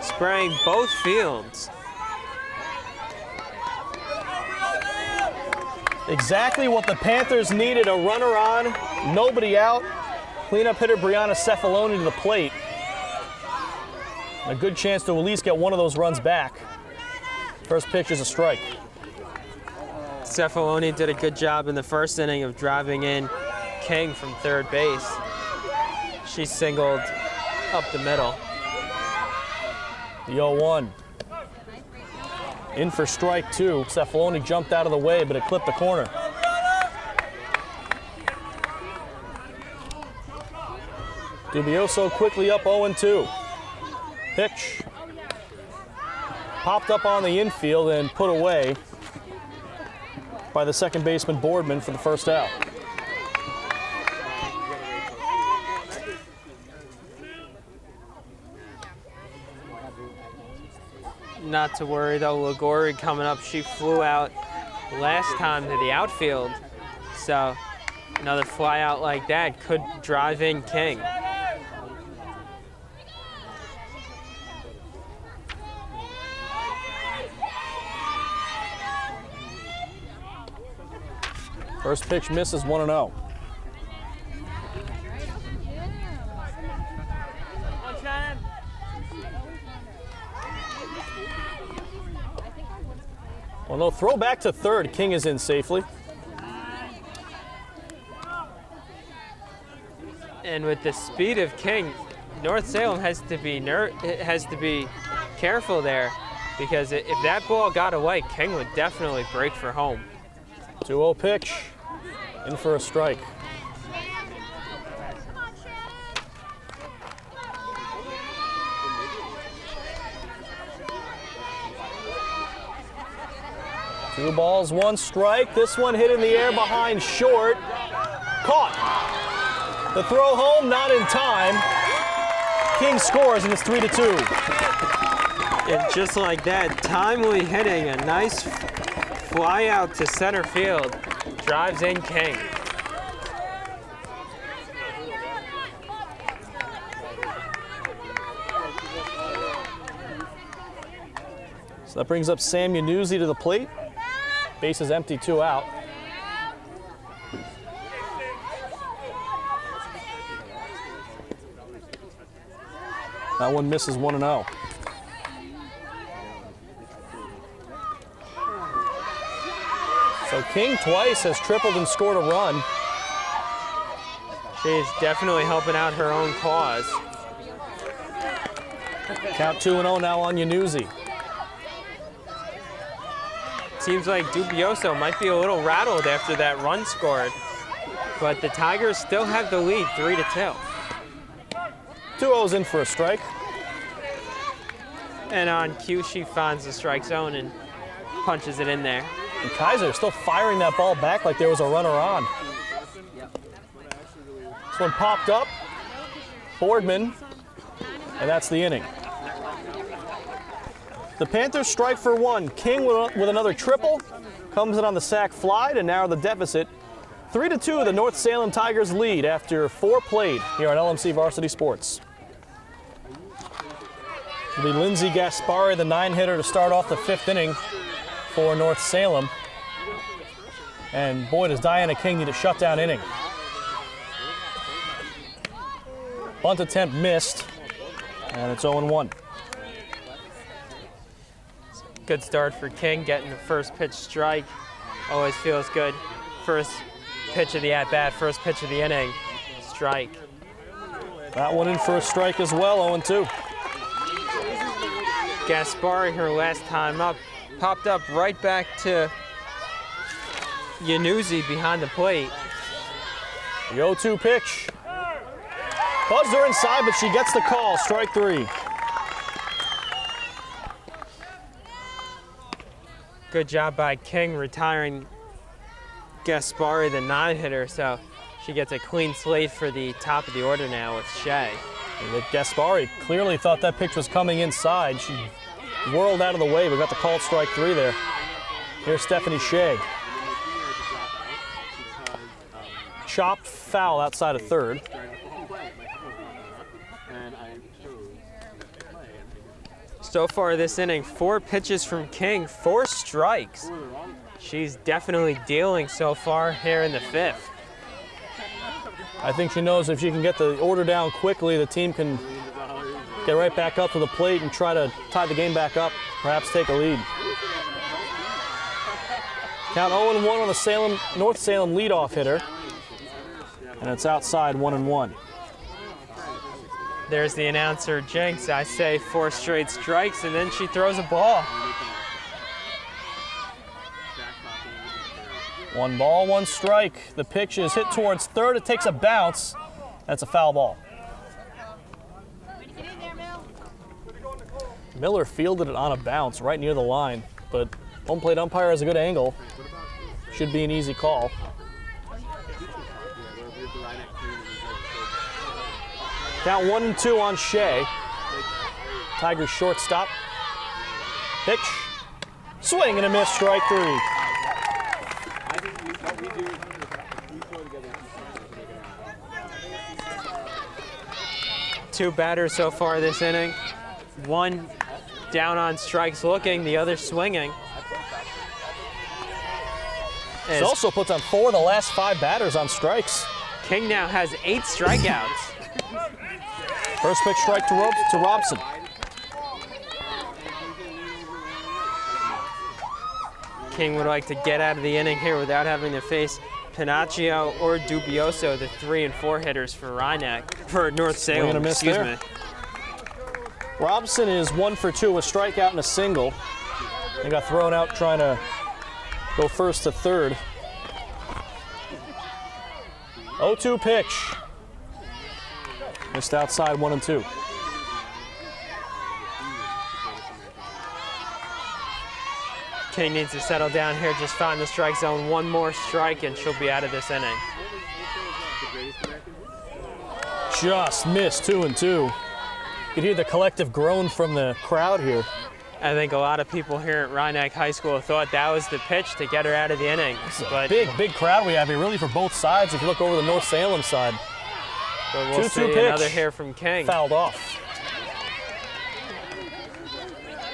spraying both fields. Exactly what the Panthers needed, a runner on, nobody out. Cleanup hitter Brianna Cefaloni to the plate. A good chance to at least get one of those runs back. First pitch is a strike. Cefaloni did a good job in the first inning of driving in King from third base. She singled up the middle. The 0-1. In for strike two. Cefaloni jumped out of the way, but it clipped the corner. Dubioso quickly up 0-2. Pitch. Popped up on the infield and put away by the second baseman Boardman for the first out. Not to worry though, Ligori coming up, she flew out last time to the outfield. So another fly out like that could drive in King. First pitch misses 1-0. Well, no, throw back to third. King is in safely. And with the speed of King, North Salem has to be careful there, because if that ball got away, King would definitely break for home. 2-0 pitch. In for a strike. Two balls, one strike. This one hit in the air behind short. Caught. The throw home, not in time. King scores, and it's 3-2. And just like that, timely hitting, a nice fly out to center field, drives in King. So that brings up Sam Yanuzzi to the plate. Base is empty, 2 out. That one misses 1-0. So King twice has tripled and scored a run. She's definitely helping out her own cause. Count 2-0 now on Yanuzzi. Seems like Dubioso might be a little rattled after that run scored, but the Tigers still have the lead, 3-2. 2-0's in for a strike. And on cue, she finds the strike zone and punches it in there. And Kaiser still firing that ball back like there was a runner on. This one popped up. Boardman, and that's the inning. The Panthers strike for one. King with another triple, comes in on the sac fly to narrow the deficit. 3-2, the North Salem Tigers lead after 4 played here on LMC Varsity Sports. It'll be Lindsay Gaspari, the 9-hitter, to start off the 5th inning for North Salem. And boy, does Diana King need a shutdown inning. Bunt attempt missed, and it's 0-1. Good start for King, getting the first pitch strike. Always feels good. First pitch of the at-bat, first pitch of the inning, strike. That one in for a strike as well, 0-2. Gaspari, her last time up, popped up right back to Yanuzzi behind the plate. The 0-2 pitch. Buzzed her inside, but she gets the call, strike 3. Good job by King retiring Gaspari, the 9-hitter, so she gets a clean slate for the top of the order now with Shea. Gaspari clearly thought that pitch was coming inside. She whirled out of the way, but got the call, strike 3 there. Here's Stephanie Shea. chopped foul outside of third. So far this inning, 4 pitches from King, 4 strikes. She's definitely dealing so far here in the 5th. I think she knows if she can get the order down quickly, the team can get right back up to the plate and try to tie the game back up, perhaps take a lead. Count 0-1 on the North Salem leadoff hitter, and it's outside 1-1. There's the announcer, Jinx. I say 4 straight strikes, and then she throws a ball. 1 ball, 1 strike. The pitch is hit towards third. It takes a bounce. That's a foul ball. Miller fielded it on a bounce right near the line, but home plate umpire has a good angle. Should be an easy call. Count 1-2 on Shea. Tigers shortstop. Pitch. Swing and a miss, strike 3. Two batters so far this inning. One down on strikes looking, the other swinging. She also puts on 4 of the last 5 batters on strikes. King now has 8 strikeouts. First pitch strike to Robson. King would like to get out of the inning here without having to face Pinocchio or Dubioso, the 3 and 4 hitters for Rye Neck, for North Salem, excuse me. Robson is 1 for 2, a strikeout and a single. He got thrown out trying to go first to third. 0-2 pitch. Missed outside 1-2. King needs to settle down here, just find the strike zone. 1 more strike and she'll be out of this inning. Just missed 2-2. You could hear the collective groan from the crowd here. I think a lot of people here at Rye Neck High School thought that was the pitch to get her out of the inning. But big crowd we have here, really for both sides. If you look over the North Salem side. But we'll see another here from King. Fouled off.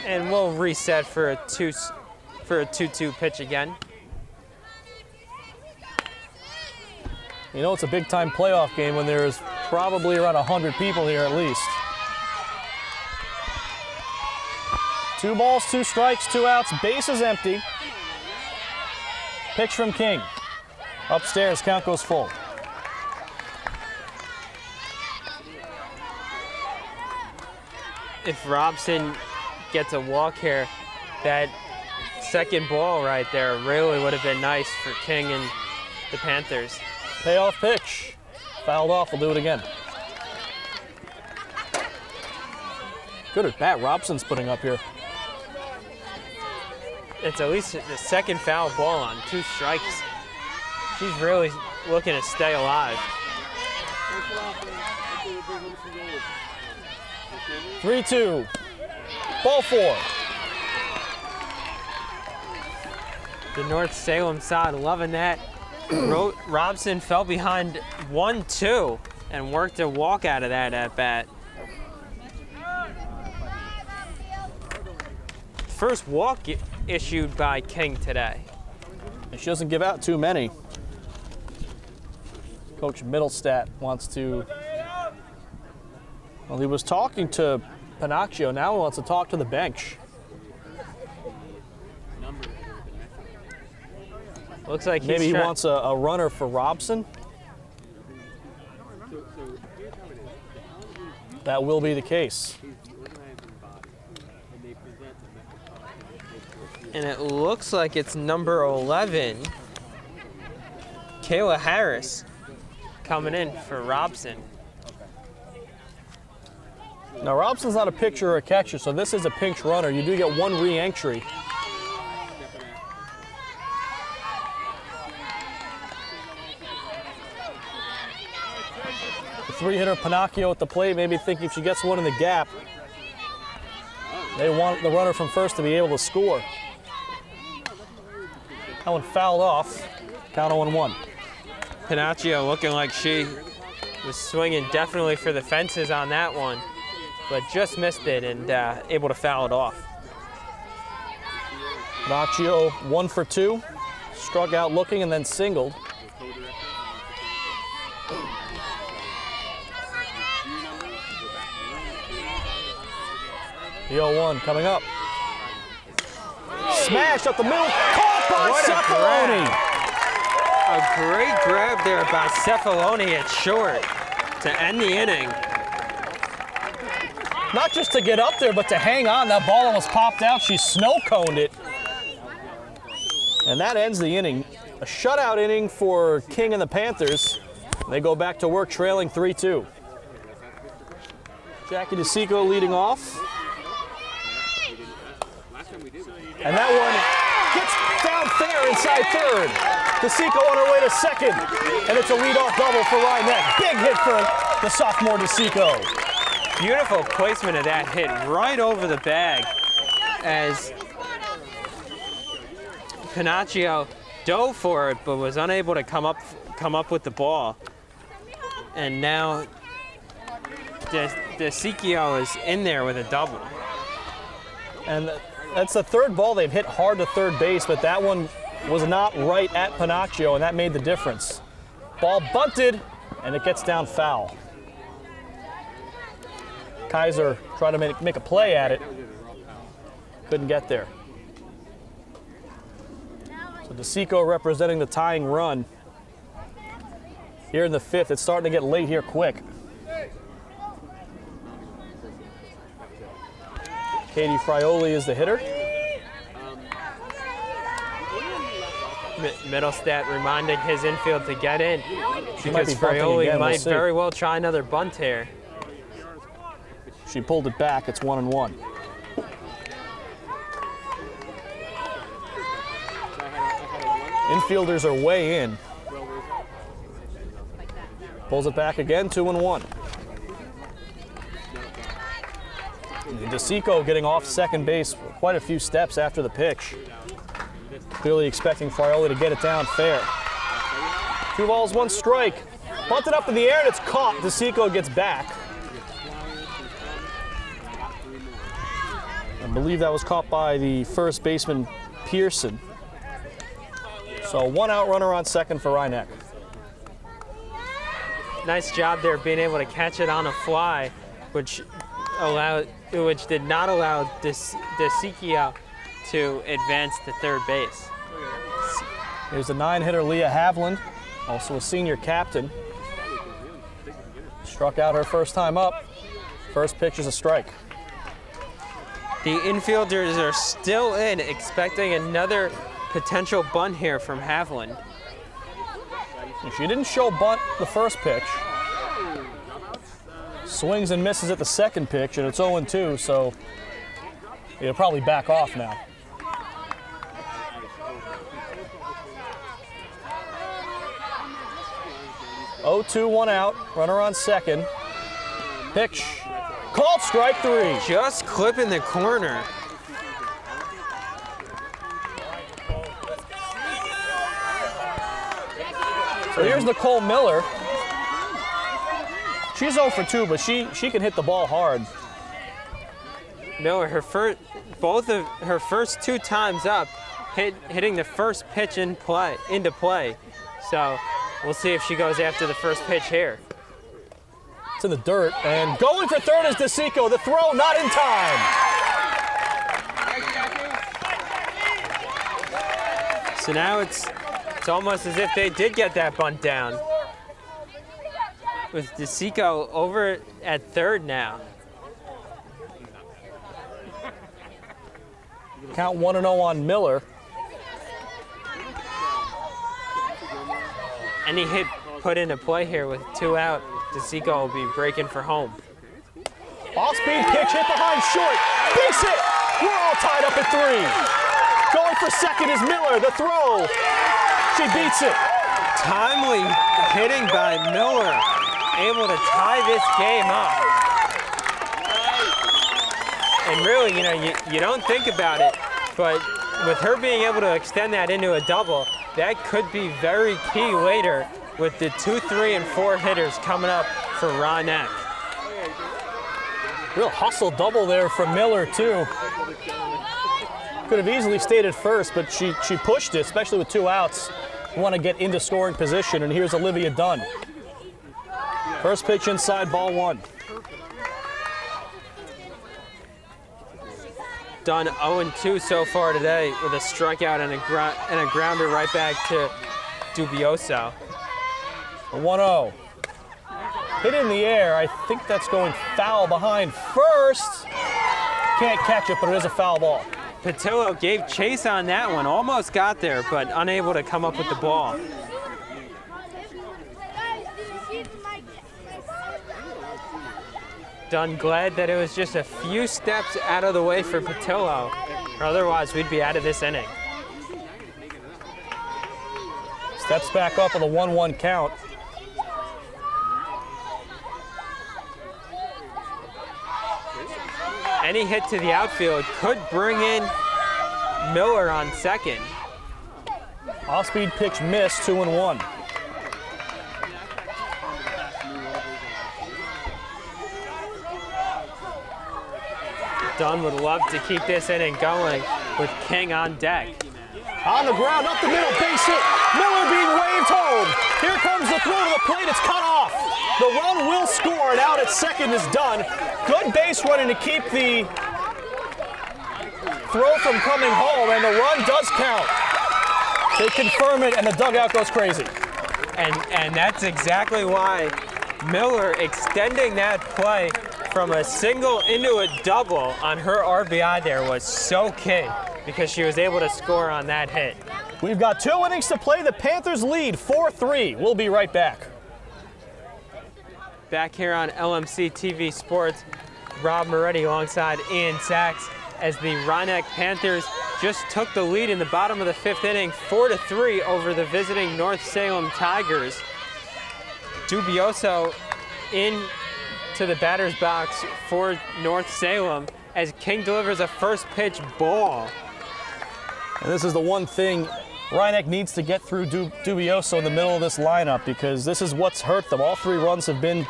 And we'll reset for a 2-2 pitch again. You know it's a big-time playoff game when there's probably around 100 people here at least. 2 balls, 2 strikes, 2 outs, base is empty. Pitch from King. Upstairs, count goes full. If Robson gets a walk here, that second ball right there really would have been nice for King and the Panthers. Payoff pitch. Fouled off, we'll do it again. Good at bat Robson's putting up here. It's at least the second foul ball on 2 strikes. She's really looking to stay alive. 3-2. Ball 4. The North Salem side loving that. Robson fell behind 1-2 and worked a walk out of that at bat. First walk issued by King today. She doesn't give out too many. Coach Middlestat wants to, well, he was talking to Pinocchio, now he wants to talk to the bench. Looks like maybe he wants a runner for Robson. That will be the case. And it looks like it's number 11, Kayla Harris, coming in for Robson. Now Robson's not a pitcher or a catcher, so this is a pinch runner. You do get 1 re-entry. The 3-hitter Pinocchio at the plate, maybe thinking if she gets 1 in the gap, they want the runner from first to be able to score. That one fouled off. Count 0-1. Panaccio looking like she was swinging definitely for the fences on that one, but just missed it and able to foul it off. Panaccio 1 for 2, struck out looking and then singled. The 0-1 coming up. Smashed up the middle, caught by Cephaloni. A great grab there by Cephaloni at short to end the inning. Not just to get up there, but to hang on. That ball almost popped out. She snow-coned it. And that ends the inning. A shutout inning for King and the Panthers. They go back to work trailing 3-2. Jackie DeSico leading off. And that one gets down fair inside third. DeSico on her way to second. And it's a leadoff double for Rye Neck. Big hit for the sophomore DeSico. Beautiful placement of that hit right over the bag as Panaccio dove for it but was unable to come up with the ball. And now DeSico is in there with a double. And that's the third ball they've hit hard to third base, but that one was not right at Panaccio, and that made the difference. Ball bunted, and it gets down foul. Kaiser tried to make a play at it. Couldn't get there. So DeSico representing the tying run. Here in the fifth, it's starting to get late here quick. Katie Frioli is the hitter. Middlestat reminding his infield to get in because be bunting Frioli again, might we'll see. very well try another bunt here. She pulled it back. It's 1-1. Infielders are way in. Pulls it back again, 2-1. DeSico getting off second base quite a few steps after the pitch. Clearly expecting Frioli to get it down fair. 2 balls, 1 strike. Bunted up in the air and it's caught. DeSico gets back. I believe that was caught by the first baseman, Pearson. So 1 out runner on second for Rye Neck. Nice job there being able to catch it on a fly, which did not allow DeSico to advance to third base. Here's the 9-hitter Leah Havland, also a senior captain. Struck out her first time up. First pitch is a strike. The infielders are still in, expecting another potential bunt here from Havland. She didn't show bunt the first pitch. Swings and misses at the second pitch, and it's 0-2, so it'll probably back off now. Oh, 2, 1 out. Runner on second. Pitch. Called strike 3. Just clipping the corner. So here's Nicole Miller. She's 0 for 2, but she can hit the ball hard. Miller, both of her first 2 times up, hitting the first pitch into play. So we'll see if she goes after the first pitch here. It's in the dirt, and going for third is DeSico. The throw not in time. So now it's almost as if they did get that bunt down. With DeSico over at third now. Count 1-0 on Miller. Any hit put into play here with 2 out, DeSico will be breaking for home. Off-speed pitch hit behind short. Base hit. We're all tied up at 3. Going for second is Miller. The throw. She beats it. Timely hitting by Miller, able to tie this game up. And really, you don't think about it, but with her being able to extend that into a double, that could be very key later with the 2, 3, and 4 hitters coming up for Rye Neck. Real hustle double there from Miller, too. Could have easily stayed at first, but she pushed it, especially with 2 outs. Want to get into scoring position, and here's Olivia Dunn. First pitch inside, ball 1. Dunn 0-2 so far today with a strikeout and a grounder right back to Dubioso. A 1-0. Hit in the air. I think that's going foul behind first. Can't catch it, but it is a foul ball. Patillo gave chase on that one, almost got there, but unable to come up with the ball. Dunn glad that it was just a few steps out of the way for Patillo, or otherwise we'd be out of this inning. Steps back up with a 1-1 count. Any hit to the outfield could bring in Miller on second. Off-speed pitch missed, 2-1. Dunn would love to keep this inning going with King on deck. On the ground, up the middle, base hit. Miller being waved home. Here comes the throw to the plate, it's cut off. The run will score, and out at second is done. Good base running to keep the throw from coming home, and the run does count. They confirm it, and the dugout goes crazy. And that's exactly why Miller extending that play from a single into a double on her RBI there was so key because she was able to score on that hit. We've got 2 innings to play. The Panthers lead 4-3. We'll be right back. Back here on LMC-TV Sports, Rob Moretti alongside Ian Sachs as the Rye Neck Panthers just took the lead in the bottom of the 5th inning, 4-3 over the visiting North Salem Tigers. Dubioso in to the batter's box for North Salem as King delivers a first pitch ball. And this is the one thing Rye Neck needs to get through Dubioso in the middle of this lineup, because this is what's hurt them. All 3 runs have been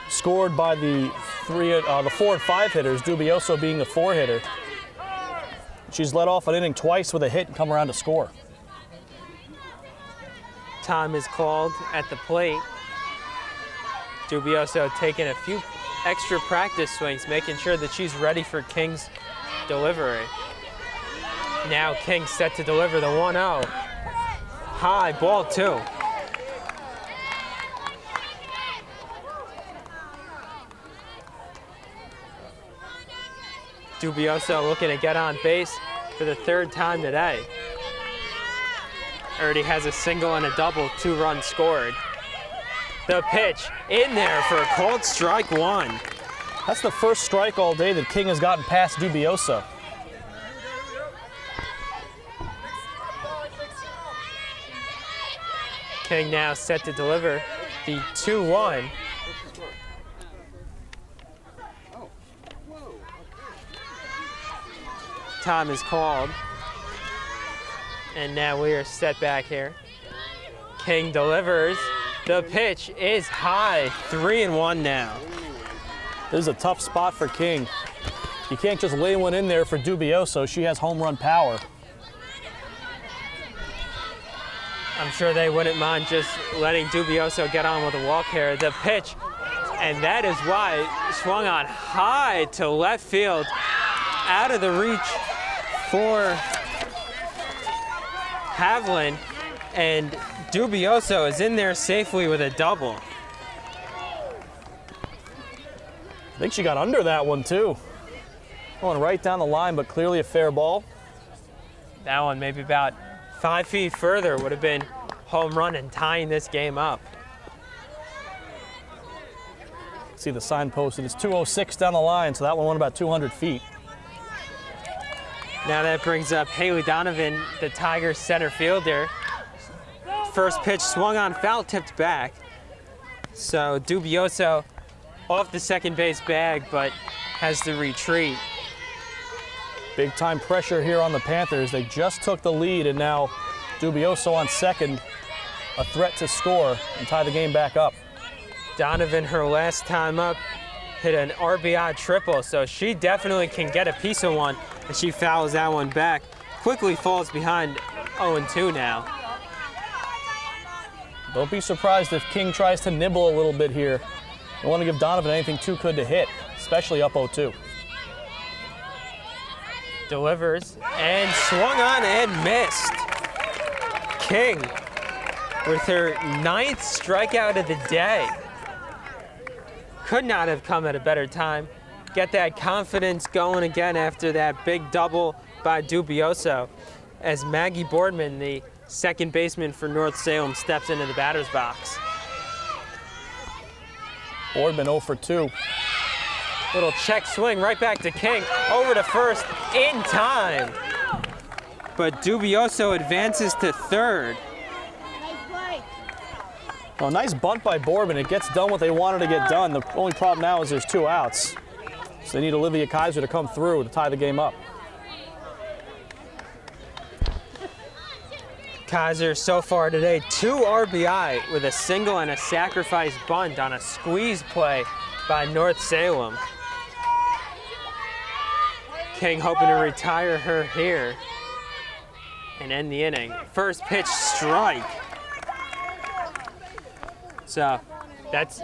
scored by the 4 and 5 hitters, Dubioso being the 4 hitter. She's led off an inning twice with a hit and come around to score. Time is called at the plate. Dubioso taking a few extra practice swings, making sure that she's ready for King's delivery. Now King set to deliver the 1-0. High, ball 2. Dubioso looking to get on base for the 3rd time today. Already has a single and a double, 2 runs scored. The pitch in there for a called strike 1. That's the first strike all day that King has gotten past Dubioso. King now set to deliver the 2-1. Time is called. And now we are set back here. King delivers. The pitch is high, 3-1 now. This is a tough spot for King. You can't just lay one in there for Dubioso. She has home run power. I'm sure they wouldn't mind just letting Dubioso get on with a walk here. The pitch, and that is why it swung on high to left field, out of the reach for Havlin, and Dubioso is in there safely with a double. I think she got under that one too. Going right down the line, but clearly a fair ball. That one maybe about 5 feet further would have been home run and tying this game up. See the sign posted. It's 206 down the line, so that one went about 200 feet. Now that brings up Haley Donovan, the Tigers center fielder. First pitch swung on, foul, tipped back. So Dubioso off the second base bag, but has the retreat. Big time pressure here on the Panthers. They just took the lead, and now Dubioso on second a threat to score and tie the game back up. Donovan, her last time up, hit an RBI triple, so she definitely can get a piece of one, and she fouls that one back. Quickly falls behind 0-2 now. Don't be surprised if King tries to nibble a little bit here. Don't want to give Donovan anything too good to hit, especially up 0-2. Delivers and swung on and missed. King with her 9th strikeout of the day. Could not have come at a better time. Get that confidence going again after that big double by Dubioso, as Maggie Boardman, the second baseman for North Salem, steps into the batter's box. Boardman 0 for 2. Little check swing right back to King, over to first in time. But Dubioso advances to third. Well, nice bunt by Boardman. It gets done what they wanted to get done. The only problem now is there's 2 outs. So they need Olivia Kaiser to come through to tie the game up. Kaiser so far today, 2 RBI with a single and a sacrifice bunt on a squeeze play by North Salem. King hoping to retire her here and end the inning. First pitch strike. So that's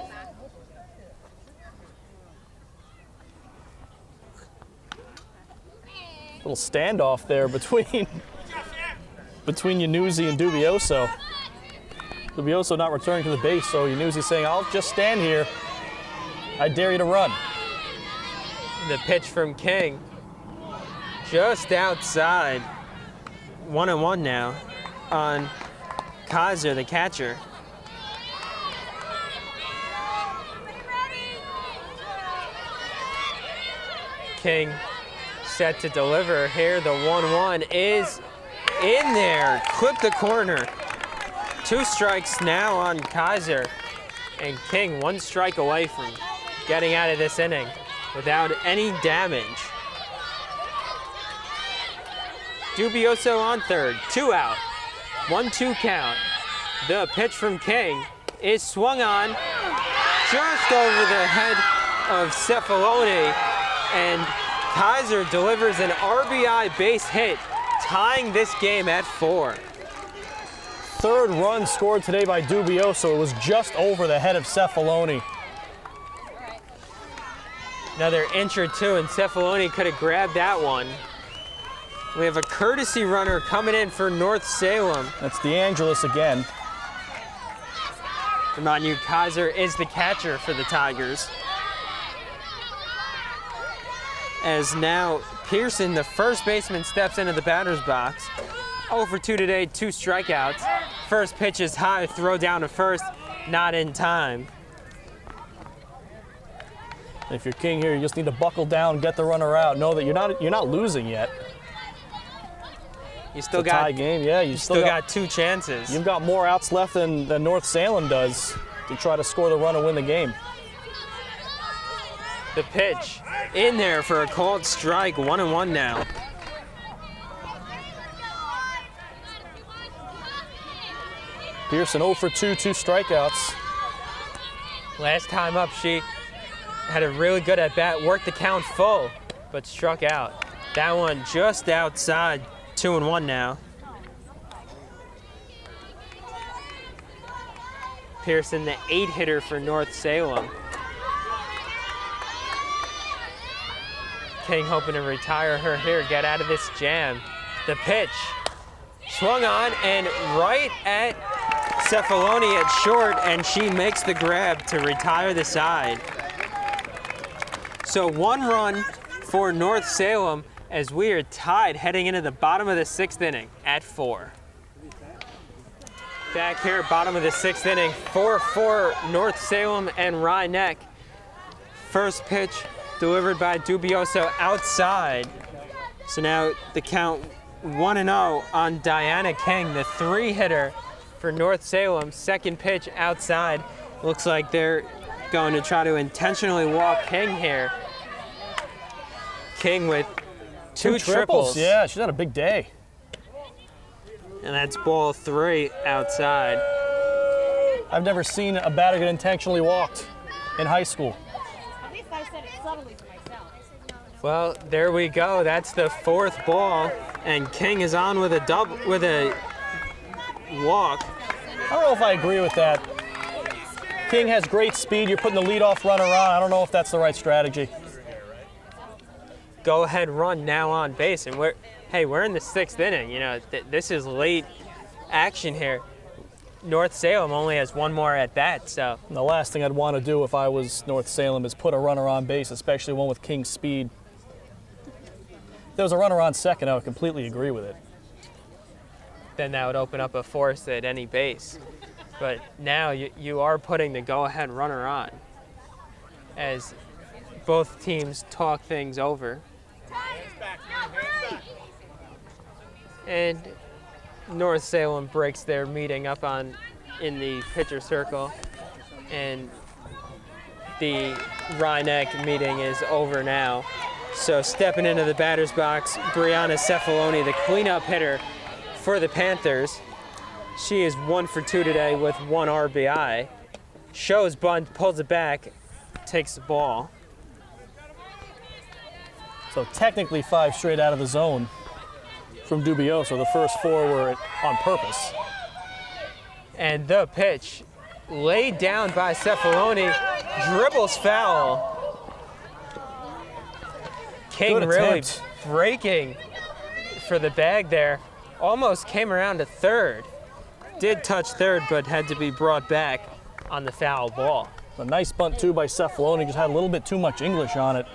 little standoff there between Yanuzzi and Dubioso. Dubioso not returning to the base, so Yanuzzi saying, "I'll just stand here. I dare you to run." the pitch from King. Just outside. 1-1 now on Kaiser, the catcher. King set to deliver here. The 1-1 is in there. Clip the corner. 2 strikes now on Kaiser. And King 1 strike away from getting out of this inning without any damage. Dubioso on third. 2 out. 1-2 count. The pitch from King is swung on just over the head of Cephaloni. And Kaiser delivers an RBI base hit, tying this game at 4. Third run scored today by Dubioso. It was just over the head of Cephaloni. Another inch or two, and Cephaloni could have grabbed that one. We have a courtesy runner coming in for North Salem. That's DeAngelis again. Remind you, Kaiser is the catcher for the Tigers. As now Pearson, the first baseman, steps into the batter's box. 0 for 2 today, 2 strikeouts. First pitch is high, throw down to first, not in time. If you're King here, you just need to buckle down, get the runner out. Know that you're not losing yet. You still it's a tie game, yeah. You still got 2 chances. You've got more outs left than North Salem does to try to score the run and win the game. The pitch in there for a called strike. 1-1 now. Pearson 0 for 2, 2 strikeouts. Last time up, she had a really good at bat, worked the count full, but struck out. That one just outside. 2-1 now. Pearson, the 8-hitter for North Salem. King hoping to retire her here, get out of this jam. The pitch swung on and right at Cephaloni at short, and she makes the grab to retire the side. So 1 run for North Salem as we are tied heading into the bottom of the 6th inning at 4. Back here, bottom of the 6th inning, 4-4 North Salem and Rye Neck. First pitch delivered by Dubioso outside. So now the count 1-0 on Diana King, the 3-hitter for North Salem. Second pitch outside. Looks like they're going to try to intentionally walk King here. King with 2 triples. Yeah, she's had a big day. And that's ball 3 outside. I've never seen a batter get intentionally walked in high school. At least I said it subtly to myself. Well, there we go. That's the 4th ball, and King is on with a walk. I don't know if I agree with that. King has great speed. You're putting the leadoff runner on. I don't know if that's the right strategy. Go ahead run now on base, and we're in the 6th inning. You know, this is late action here. North Salem only has one more at bat, so. And the last thing I'd want to do if I was North Salem is put a runner on base, especially one with King's speed. If there was a runner on second, I would completely agree with it. Then that would open up a force at any base. But now you are putting the go-ahead runner on as both teams talk things over. And North Salem breaks their meeting up in the pitcher circle, and the Rye Neck meeting is over now. So stepping into the batter's box, Brianna Cefaloni, the cleanup hitter for the Panthers. She is 1 for 2 today with 1 RBI. Shows bunt, pulls it back, takes the ball. So technically 5 straight out of the zone from Dubioso. The first 4 were on purpose. And the pitch laid down by Cefaloni, dribbles foul. King Good really attempt. breaking for the bag there. Almost came around to third. Did touch third, but had to be brought back on the foul ball. A nice bunt too by Cefaloni, just had a little bit too much English on it.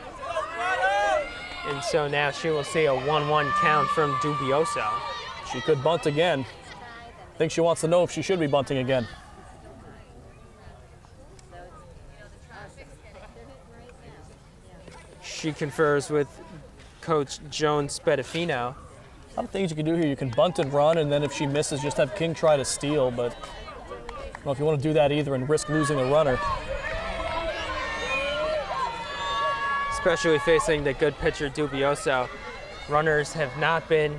And so now she will see a 1-1 count from Dubioso. She could bunt again. I think she wants to know if she should be bunting again. She confers with Coach Joan Spedafino. A lot of things you can do here. You can bunt and run, and then if she misses, just have King try to steal. But I don't know if you want to do that either and risk losing a runner. Especially facing the good pitcher Dubioso. Runners have not been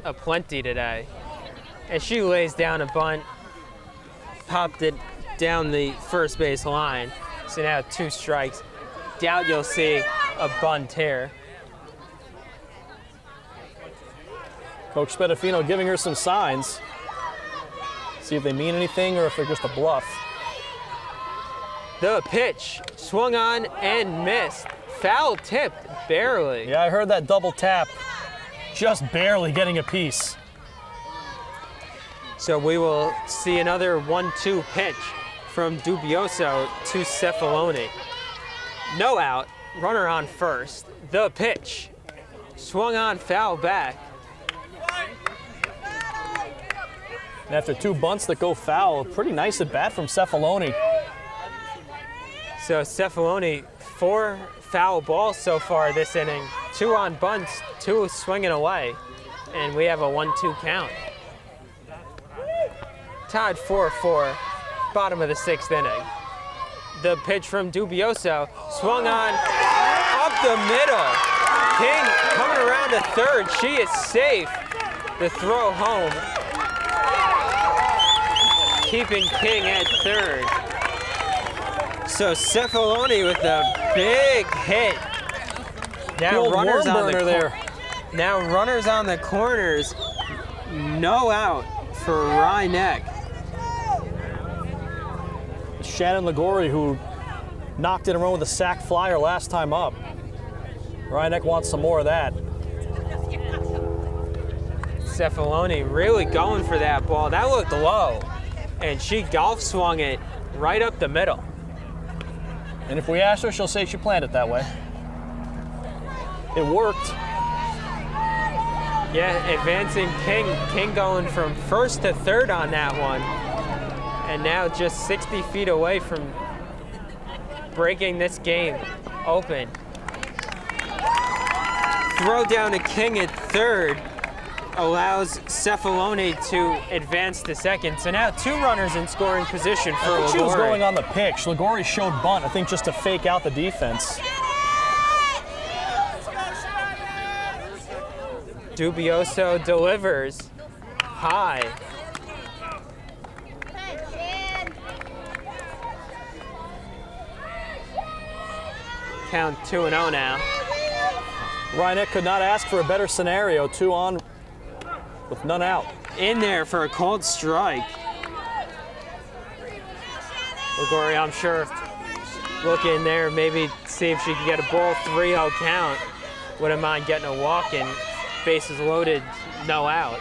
aplenty today. And she lays down a bunt, popped it down the first base line. So now 2 strikes. Doubt you'll see a bunt here. Coach Spedafino giving her some signs. See if they mean anything or if they're just a bluff. The pitch swung on and missed. Foul tipped, barely. Yeah, I heard that double tap. Just barely getting a piece. So we will see another 1-2 pitch from Dubioso to Cefaloni. No out, runner on first. The pitch swung on, foul back. And after 2 bunts that go foul, a pretty nice at bat from Cefaloni. So Cefaloni, 4 foul balls so far this inning. 2 on bunts, 2 swinging away. And we have a 1-2 count. Tied 4-4, bottom of the 6th inning. The pitch from Dubioso, swung on, up the middle. King coming around to third, she is safe. The throw home, keeping King at third. So Cefaloni with a big hit. Now runners on the there. Now runners on the corners. No out for Rye Neck. Shannon Ligori, who knocked it around with a sac flyer last time up. Rye Neck wants some more of that. Cefaloni really going for that ball. That looked low. And she golf swung it right up the middle. And if we ask her, she'll say she planned it that way. It worked. Yeah, advancing King. King going from first to third on that one. And now just 60 feet away from breaking this game open. Throw down to King at third allows Cefaloni to advance to second. So now 2 runners in scoring position for Ligori. She was going on the pitch. Ligori showed bunt, I think, just to fake out the defense. Dubioso delivers high. count 2-0 now. Rye Neck could not ask for a better scenario. 2 on with none out. In there for a called strike. Liguori, I'm sure, looking there, maybe see if she could get a ball. 3-0 count. Wouldn't mind getting a walk in. Bases loaded, no out.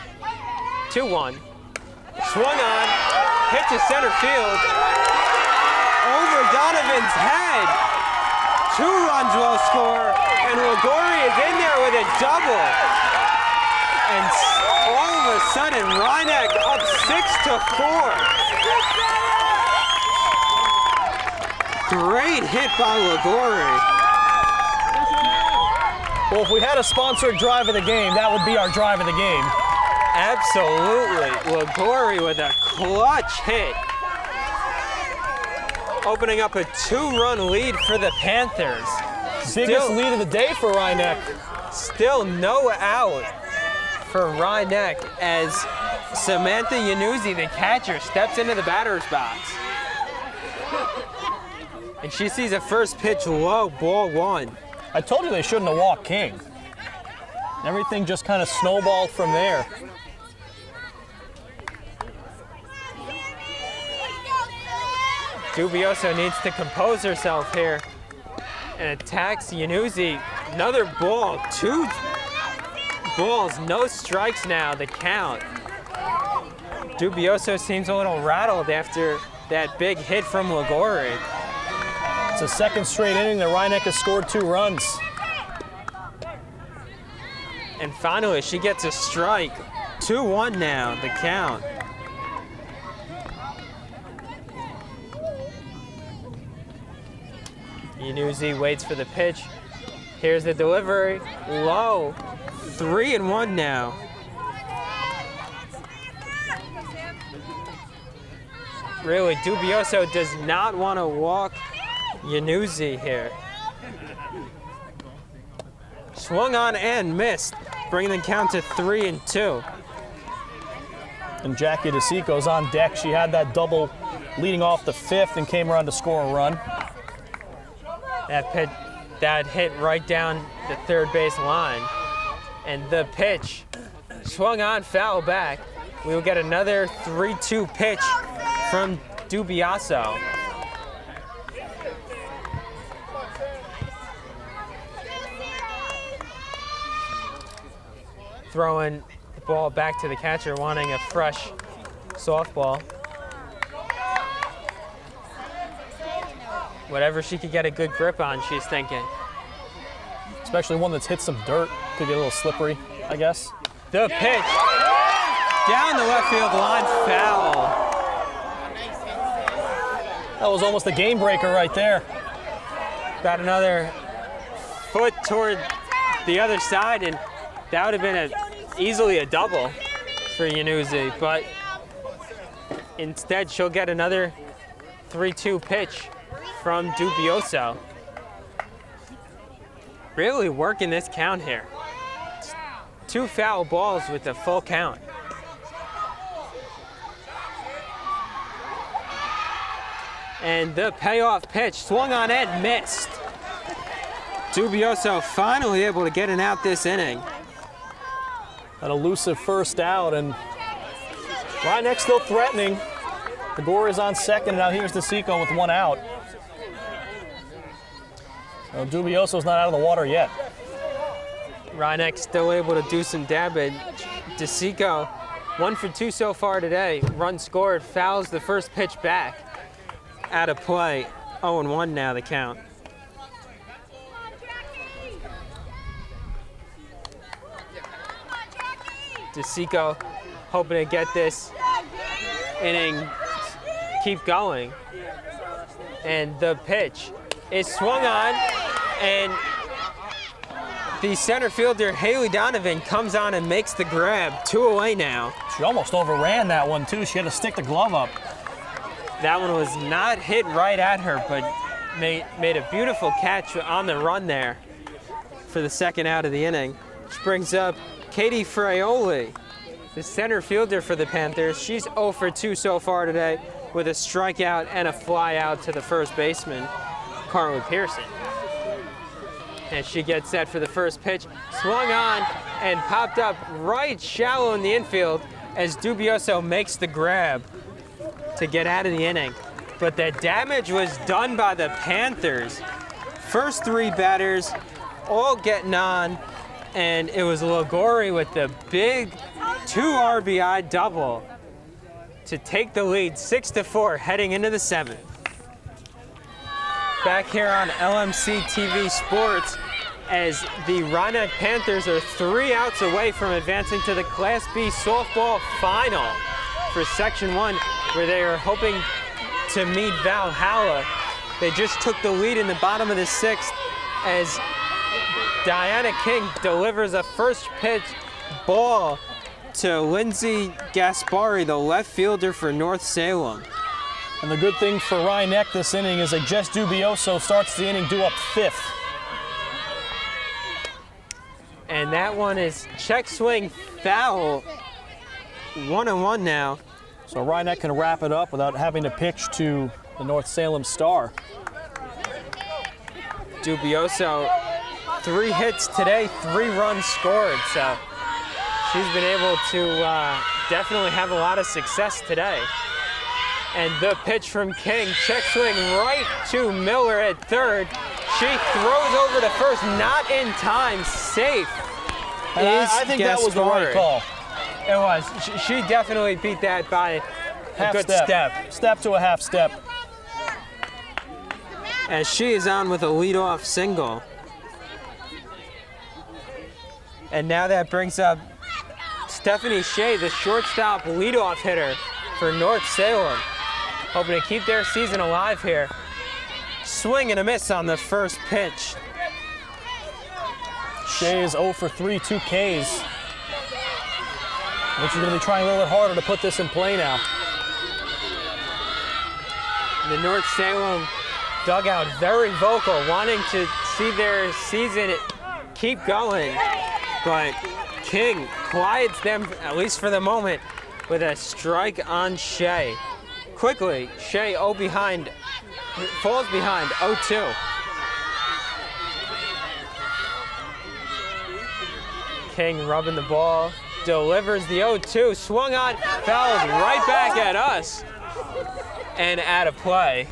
2-1. Swung on, hit to center field. Over Donovan's head. 2 runs will score, and Liguori is in there with a double. And all of a sudden, Rye Neck up 6-4. Great hit by Liguori. Well, if we had a sponsored drive of the game, that would be our drive of the game. Absolutely. Liguori with a clutch hit. Opening up a 2-run lead for the Panthers. Biggest lead of the day for Rye Neck. Still no out for Rye Neck as Samantha Yanuzzi, the catcher, steps into the batter's box. And she sees a first pitch low, ball 1. I told you they shouldn't have walked King. Everything just kind of snowballed from there. Dubioso needs to compose herself here and attacks Yanuzzi. Another ball, 2 balls, no strikes now, the count. Dubioso seems a little rattled after that big hit from Liguori. It's a second straight inning that Rye Neck has scored 2 runs. And finally, she gets a strike. 2-1 now, the count. Yanuzzi waits for the pitch. Here's the delivery, low. 3-1 now. Really, Dubioso does not want to walk Yanuzzi here. Swung on and missed, bringing the count to 3-2. And Jackie DeSico's on deck. She had that double leading off the 5th and came around to score a run. That hit right down the third base line. And the pitch swung on, foul back. We will get another 3-2 pitch from Dubioso. Throwing the ball back to the catcher, wanting a fresh softball. Whatever she could get a good grip on, she's thinking. Especially one that's hit some dirt. Could get a little slippery, I guess. The pitch. Down the left field line, foul. That was almost a game breaker right there. Got another foot toward the other side, and that would have been easily a double for Yanuzzi, but instead she'll get another 3-2 pitch from Dubioso. Really working this count here. 2 foul balls with a full count. And the payoff pitch swung on and missed. Dubioso finally able to get an out this inning. An elusive first out, and Rye Neck still threatening. Tagore is on second, and now here's DeSico with 1 out. So Dubioso's not out of the water yet. Rye Neck still able to do some damage. DeSico, 1 for 2 so far today. Run scored, fouls the first pitch back. Out of play, 0-1 now the count. DeSico hoping to get this inning, keep going. And the pitch is swung on, and the center fielder, Haley Donovan, comes on and makes the grab. 2 away now. She almost overran that one, too. She had to stick the glove up. That one was not hit right at her, but made a beautiful catch on the run there for the second out of the inning. Which brings up Katie Fraioli, the center fielder for the Panthers. She's 0 for 2 so far today with a strikeout and a fly out to the first baseman, Carly Pearson. as she gets set for the first pitch. Swung on and popped up right shallow in the infield as Dubioso makes the grab to get out of the inning. But the damage was done by the Panthers. First three batters all getting on, and it was Liguori with the big 2 RBI double to take the lead 6-4 heading into the 7th. Back here on LMC-TV Sports, as the Rye Neck Panthers are 3 outs away from advancing to the Class B softball final for Section 1, where they are hoping to meet Valhalla. They just took the lead in the bottom of the 6th as Diana King delivers a first pitch ball to Lindsay Gaspari, the left fielder for North Salem. And the good thing for Rye Neck this inning is that Jess Dubioso starts the inning due up 5th. And that one is check swing foul. 1-1 now. So Rye Neck can wrap it up without having to pitch to the North Salem Star. Dubioso, 3 hits today, 3 runs scored. So she's been able to definitely have a lot of success today. And the pitch from King, check swing right to Miller at third. She throws over to first, not in time, safe. And I think that was the right call. It was. She definitely beat that by a good step. Step to a half step. As she is on with a leadoff single. And now that brings up Stephanie Shea, the shortstop leadoff hitter for North Salem. Hoping to keep their season alive here. Swing and a miss on the first pitch. Shea is 0 for 3, 2 Ks. I think she's going to be trying a little bit harder to put this in play now. The North Salem dugout very vocal, wanting to see their season keep going. But King quiets them, at least for the moment, with a strike on Shea. Quickly, Shea falls behind 0-2. King rubbing the ball, delivers the 0-2, swung on, fouled right back at us, and out of play.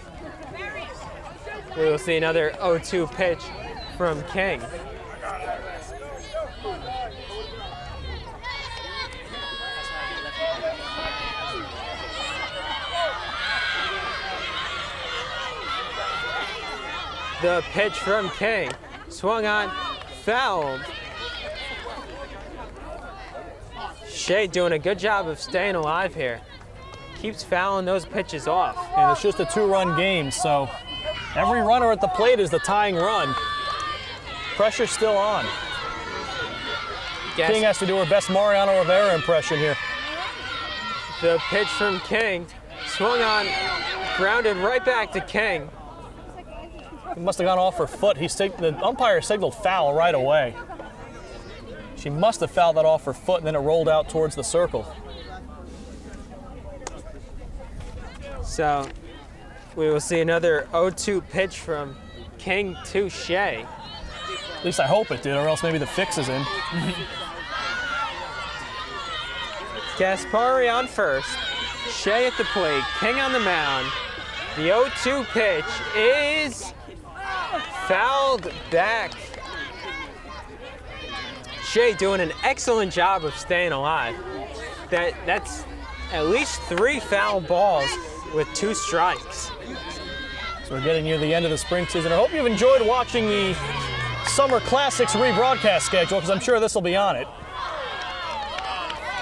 We will see another 0-2 pitch from King. The pitch from King, swung on, fouled. Shea doing a good job of staying alive here. Keeps fouling those pitches off. And it's just a 2-run game, so every runner at the plate is the tying run. Pressure's still on. King has to do her best Mariano Rivera impression here. The pitch from King, swung on, grounded right back to King. He must have gone off her foot. The umpire signaled foul right away. She must have fouled that off her foot, and then it rolled out towards the circle. So we will see another 0-2 pitch from King to Shea. At least I hope it did, or else maybe the fix is in. Gaspari on first, Shea at the plate, King on the mound. The 0-2 pitch is fouled back. Shea doing an excellent job of staying alive. That's at least 3 foul balls with 2 strikes. So we're getting near the end of the spring season. I hope you've enjoyed watching the Summer Classics rebroadcast schedule, because I'm sure this will be on it.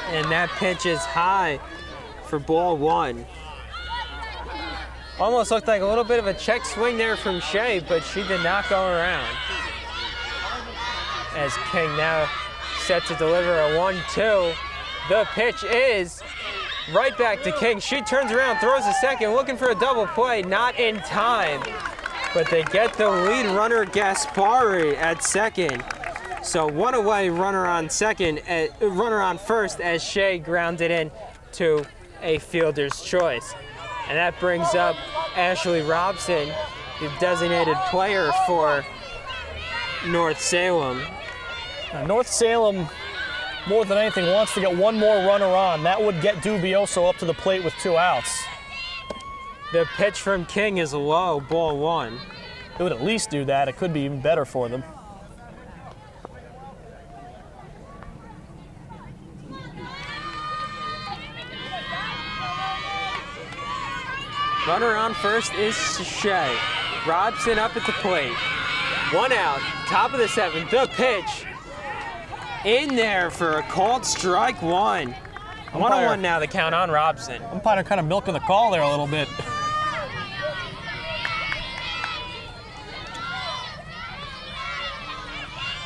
And that pitch is high for ball 1. Almost looked like a little bit of a check swing there from Shea, but she did not go around. As King now set to deliver a 1-2. The pitch is right back to King. She turns around, throws a second, looking for a double play, not in time. But they get the lead runner Gaspari at second. So 1 away, runner on first as Shea grounded in to a fielder's choice. And that brings up Ashley Robson, the designated player for North Salem. Now, North Salem, more than anything, wants to get one more runner on. That would get Dubioso up to the plate with 2 outs. The pitch from King is low, ball 1. It would at least do that. It could be even better for them. Runner on first is Shea. Robson up at the plate. 1 out, top of the 7th. The pitch in there for a called strike 1. 1-1 now, the count on Robson. Umpire kind of milking the call there a little bit.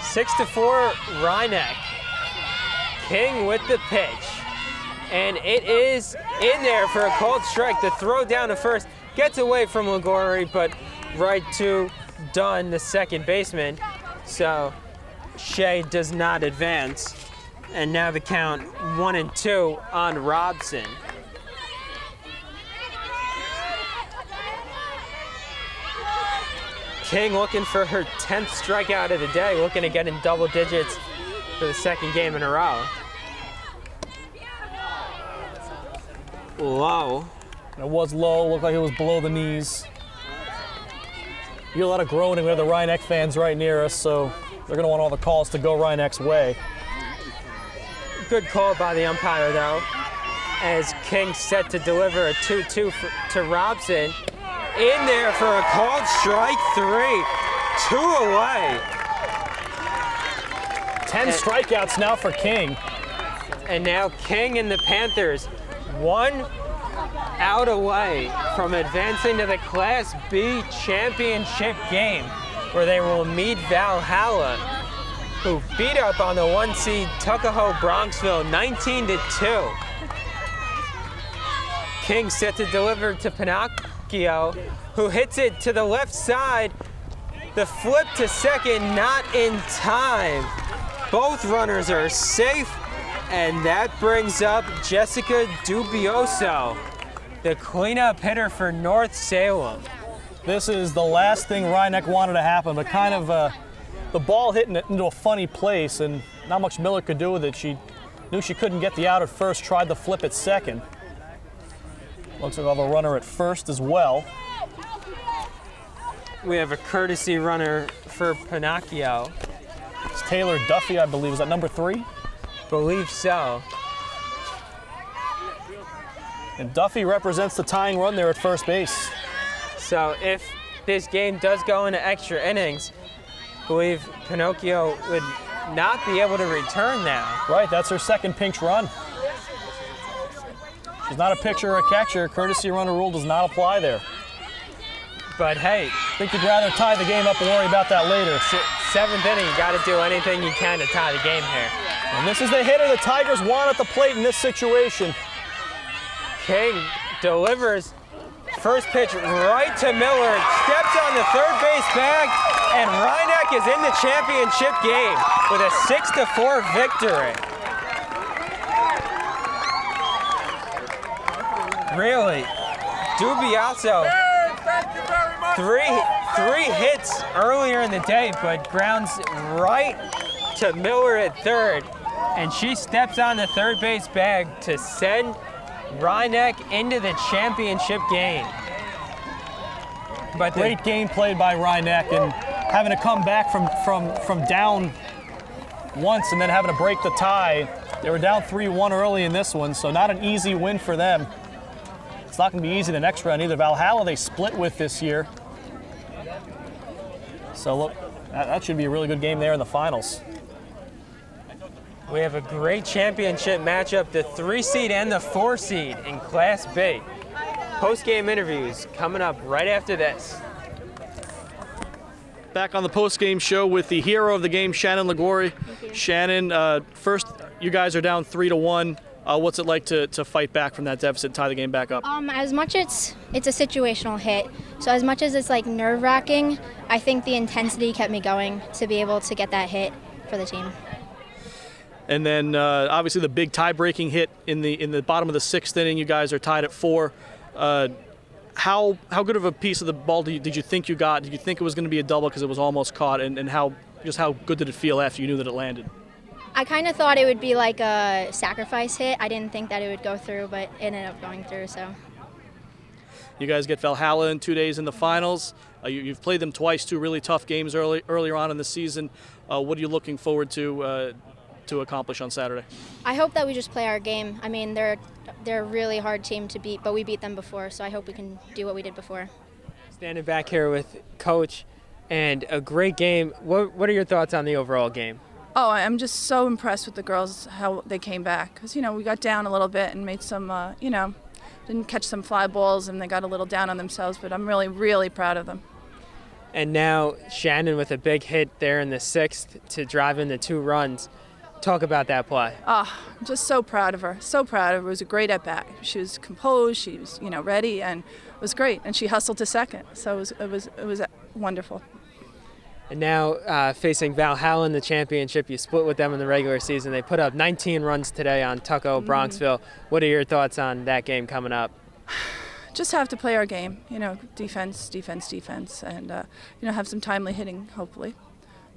Six to 4, Rye Neck. King with the pitch. And it is in there for a called strike. The throw down to first gets away from Ligori, but right to Dunn, the second baseman. So Shea does not advance. And now the count 1-2 on Robson. King looking for her 10th strikeout of the day, looking to get in double digits for the second game in a row. Low. It was low, looked like it was below the knees. You get a lot of groaning. We have the Rye Neck fans right near us, so they're going to want all the calls to go Rye Neck's way. Good call by the umpire, though, as King set to deliver a 2-2 to Robson. In there for a called strike 3. 2 away. 10 strikeouts now for King. And now King and the Panthers 1 out away from advancing to the Class B championship game, where they will meet Valhalla, who beat up on the 1 seed Tuckahoe Bronxville 19-2. King set to deliver to Pinocchio, who hits it to the left side. The flip to second, not in time. Both runners are safe, and that brings up Jessica Dubioso, the cleanup hitter for North Salem. This is the last thing Rye Neck wanted to happen, but kind of the ball hitting it into a funny place, and not much Miller could do with it. She knew she couldn't get the out at first, tried the flip at second. Looks like we'll have a runner at first as well. We have a courtesy runner for Pinocchio. It's Taylor Duffy, I believe. Is that number 3? Believe so. And Duffy represents the tying run there at first base. So if this game does go into extra innings, I believe Pinocchio would not be able to return now. Right, that's her second pinch run. She's not a pitcher or a catcher. Courtesy runner rule does not apply there. But hey, I think you'd rather tie the game up and worry about that later. 7th inning, you got to do anything you can to tie the game here. And this is the hitter the Tigers want at the plate in this situation. King delivers first pitch right to Miller, steps on the third base bag, and Rye Neck is in the championship game with a 6-4 victory. Really, Dubioso, three hits earlier in the day, but grounds right to Miller at third, and she steps on the third base bag to send Rye Neck into the championship game. But Great game played by Rye Neck, and having to come back from down once and then having to break the tie. They were down 3-1 early in this one, so not an easy win for them. It's not going to be easy the next round either. Valhalla they split with this year. So look, that should be a really good game there in the finals. we have a great championship matchup, the 3 seed and the 4 seed in Class B. Post-game interviews coming up right after this. Back on the post-game show with the hero of the game, Shannon Ligori. Shannon, first, you guys are down 3-1. What's it like to fight back from that deficit and tie the game back up? As much it's a situational hit, so as much as it's like nerve-wracking, I think the intensity kept me going to be able to get that hit for the team. And then obviously the big tie-breaking hit in the bottom of the 6th inning. You guys are tied at 4. How good of a piece of the ball did you think you got? Did you think it was going to be a double because it was almost caught? And how Just how good did it feel after you knew that it landed? I kind of thought it would be like a sacrifice hit. I didn't think that it would go through, but it ended up going through, so. You guys get Valhalla in 2 days in the finals. You've played them twice, 2 really tough games earlier on in the season. What are you looking forward to accomplish on Saturday? I hope that we just play our game. I mean, they're a really hard team to beat, but we beat them before, so I hope we can do what we did before. Standing back here with Coach, and a great game. What are your thoughts on the overall game? Oh, I'm just so impressed with the girls, how they came back. Because, we got down a little bit and made some, didn't catch some fly balls, and they got a little down on themselves, but I'm really, really proud of them. And now Shannon with a big hit there in the 6th to drive in the 2 runs. Talk about that play. I'm just so proud of her. So proud of her. It was a great at-bat. She was composed, she was, ready, and it was great. And she hustled to second, so it was wonderful. And now facing Valhalla in the championship, you split with them in the regular season. They put up 19 runs today on Tucko, Bronxville. What are your thoughts on that game coming up? Just have to play our game, defense, and, have some timely hitting, hopefully.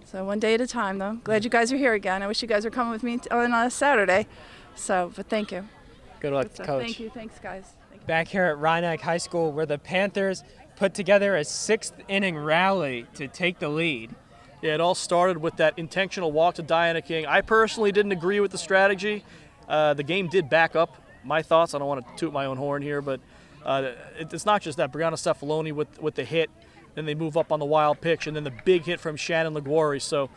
So one day at a time, though. Glad you guys are here again. I wish you guys were coming with me on Saturday. But thank you. Good luck, Coach. Thank you. Thanks, guys. Thank you. Back here at Rye Neck High School, where the Panthers put together a 6th-inning rally to take the lead. Yeah, it all started with that intentional walk to Diana King. I personally didn't agree with the strategy. The game did back up my thoughts. I don't want to toot my own horn here, but it's not just that. Brianna Cefaloni with the hit, then they move up on the wild pitch, and then the big hit from Shannon LaGuarri. So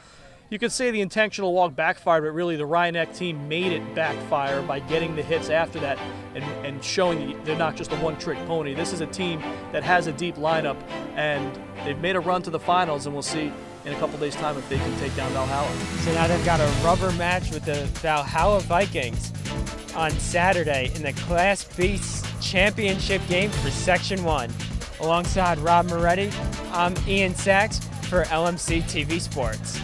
you could say the intentional walk backfired, but really the Rye Neck team made it backfire by getting the hits after that and showing that they're not just a one-trick pony. This is a team that has a deep lineup, and they've made a run to the finals, and we'll see in a couple days' time if they can take down Valhalla. So now they've got a rubber match with the Valhalla Vikings on Saturday in the Class B championship game for Section 1. Alongside Rob Moretti, I'm Ian Sachs for LMC-TV Sports.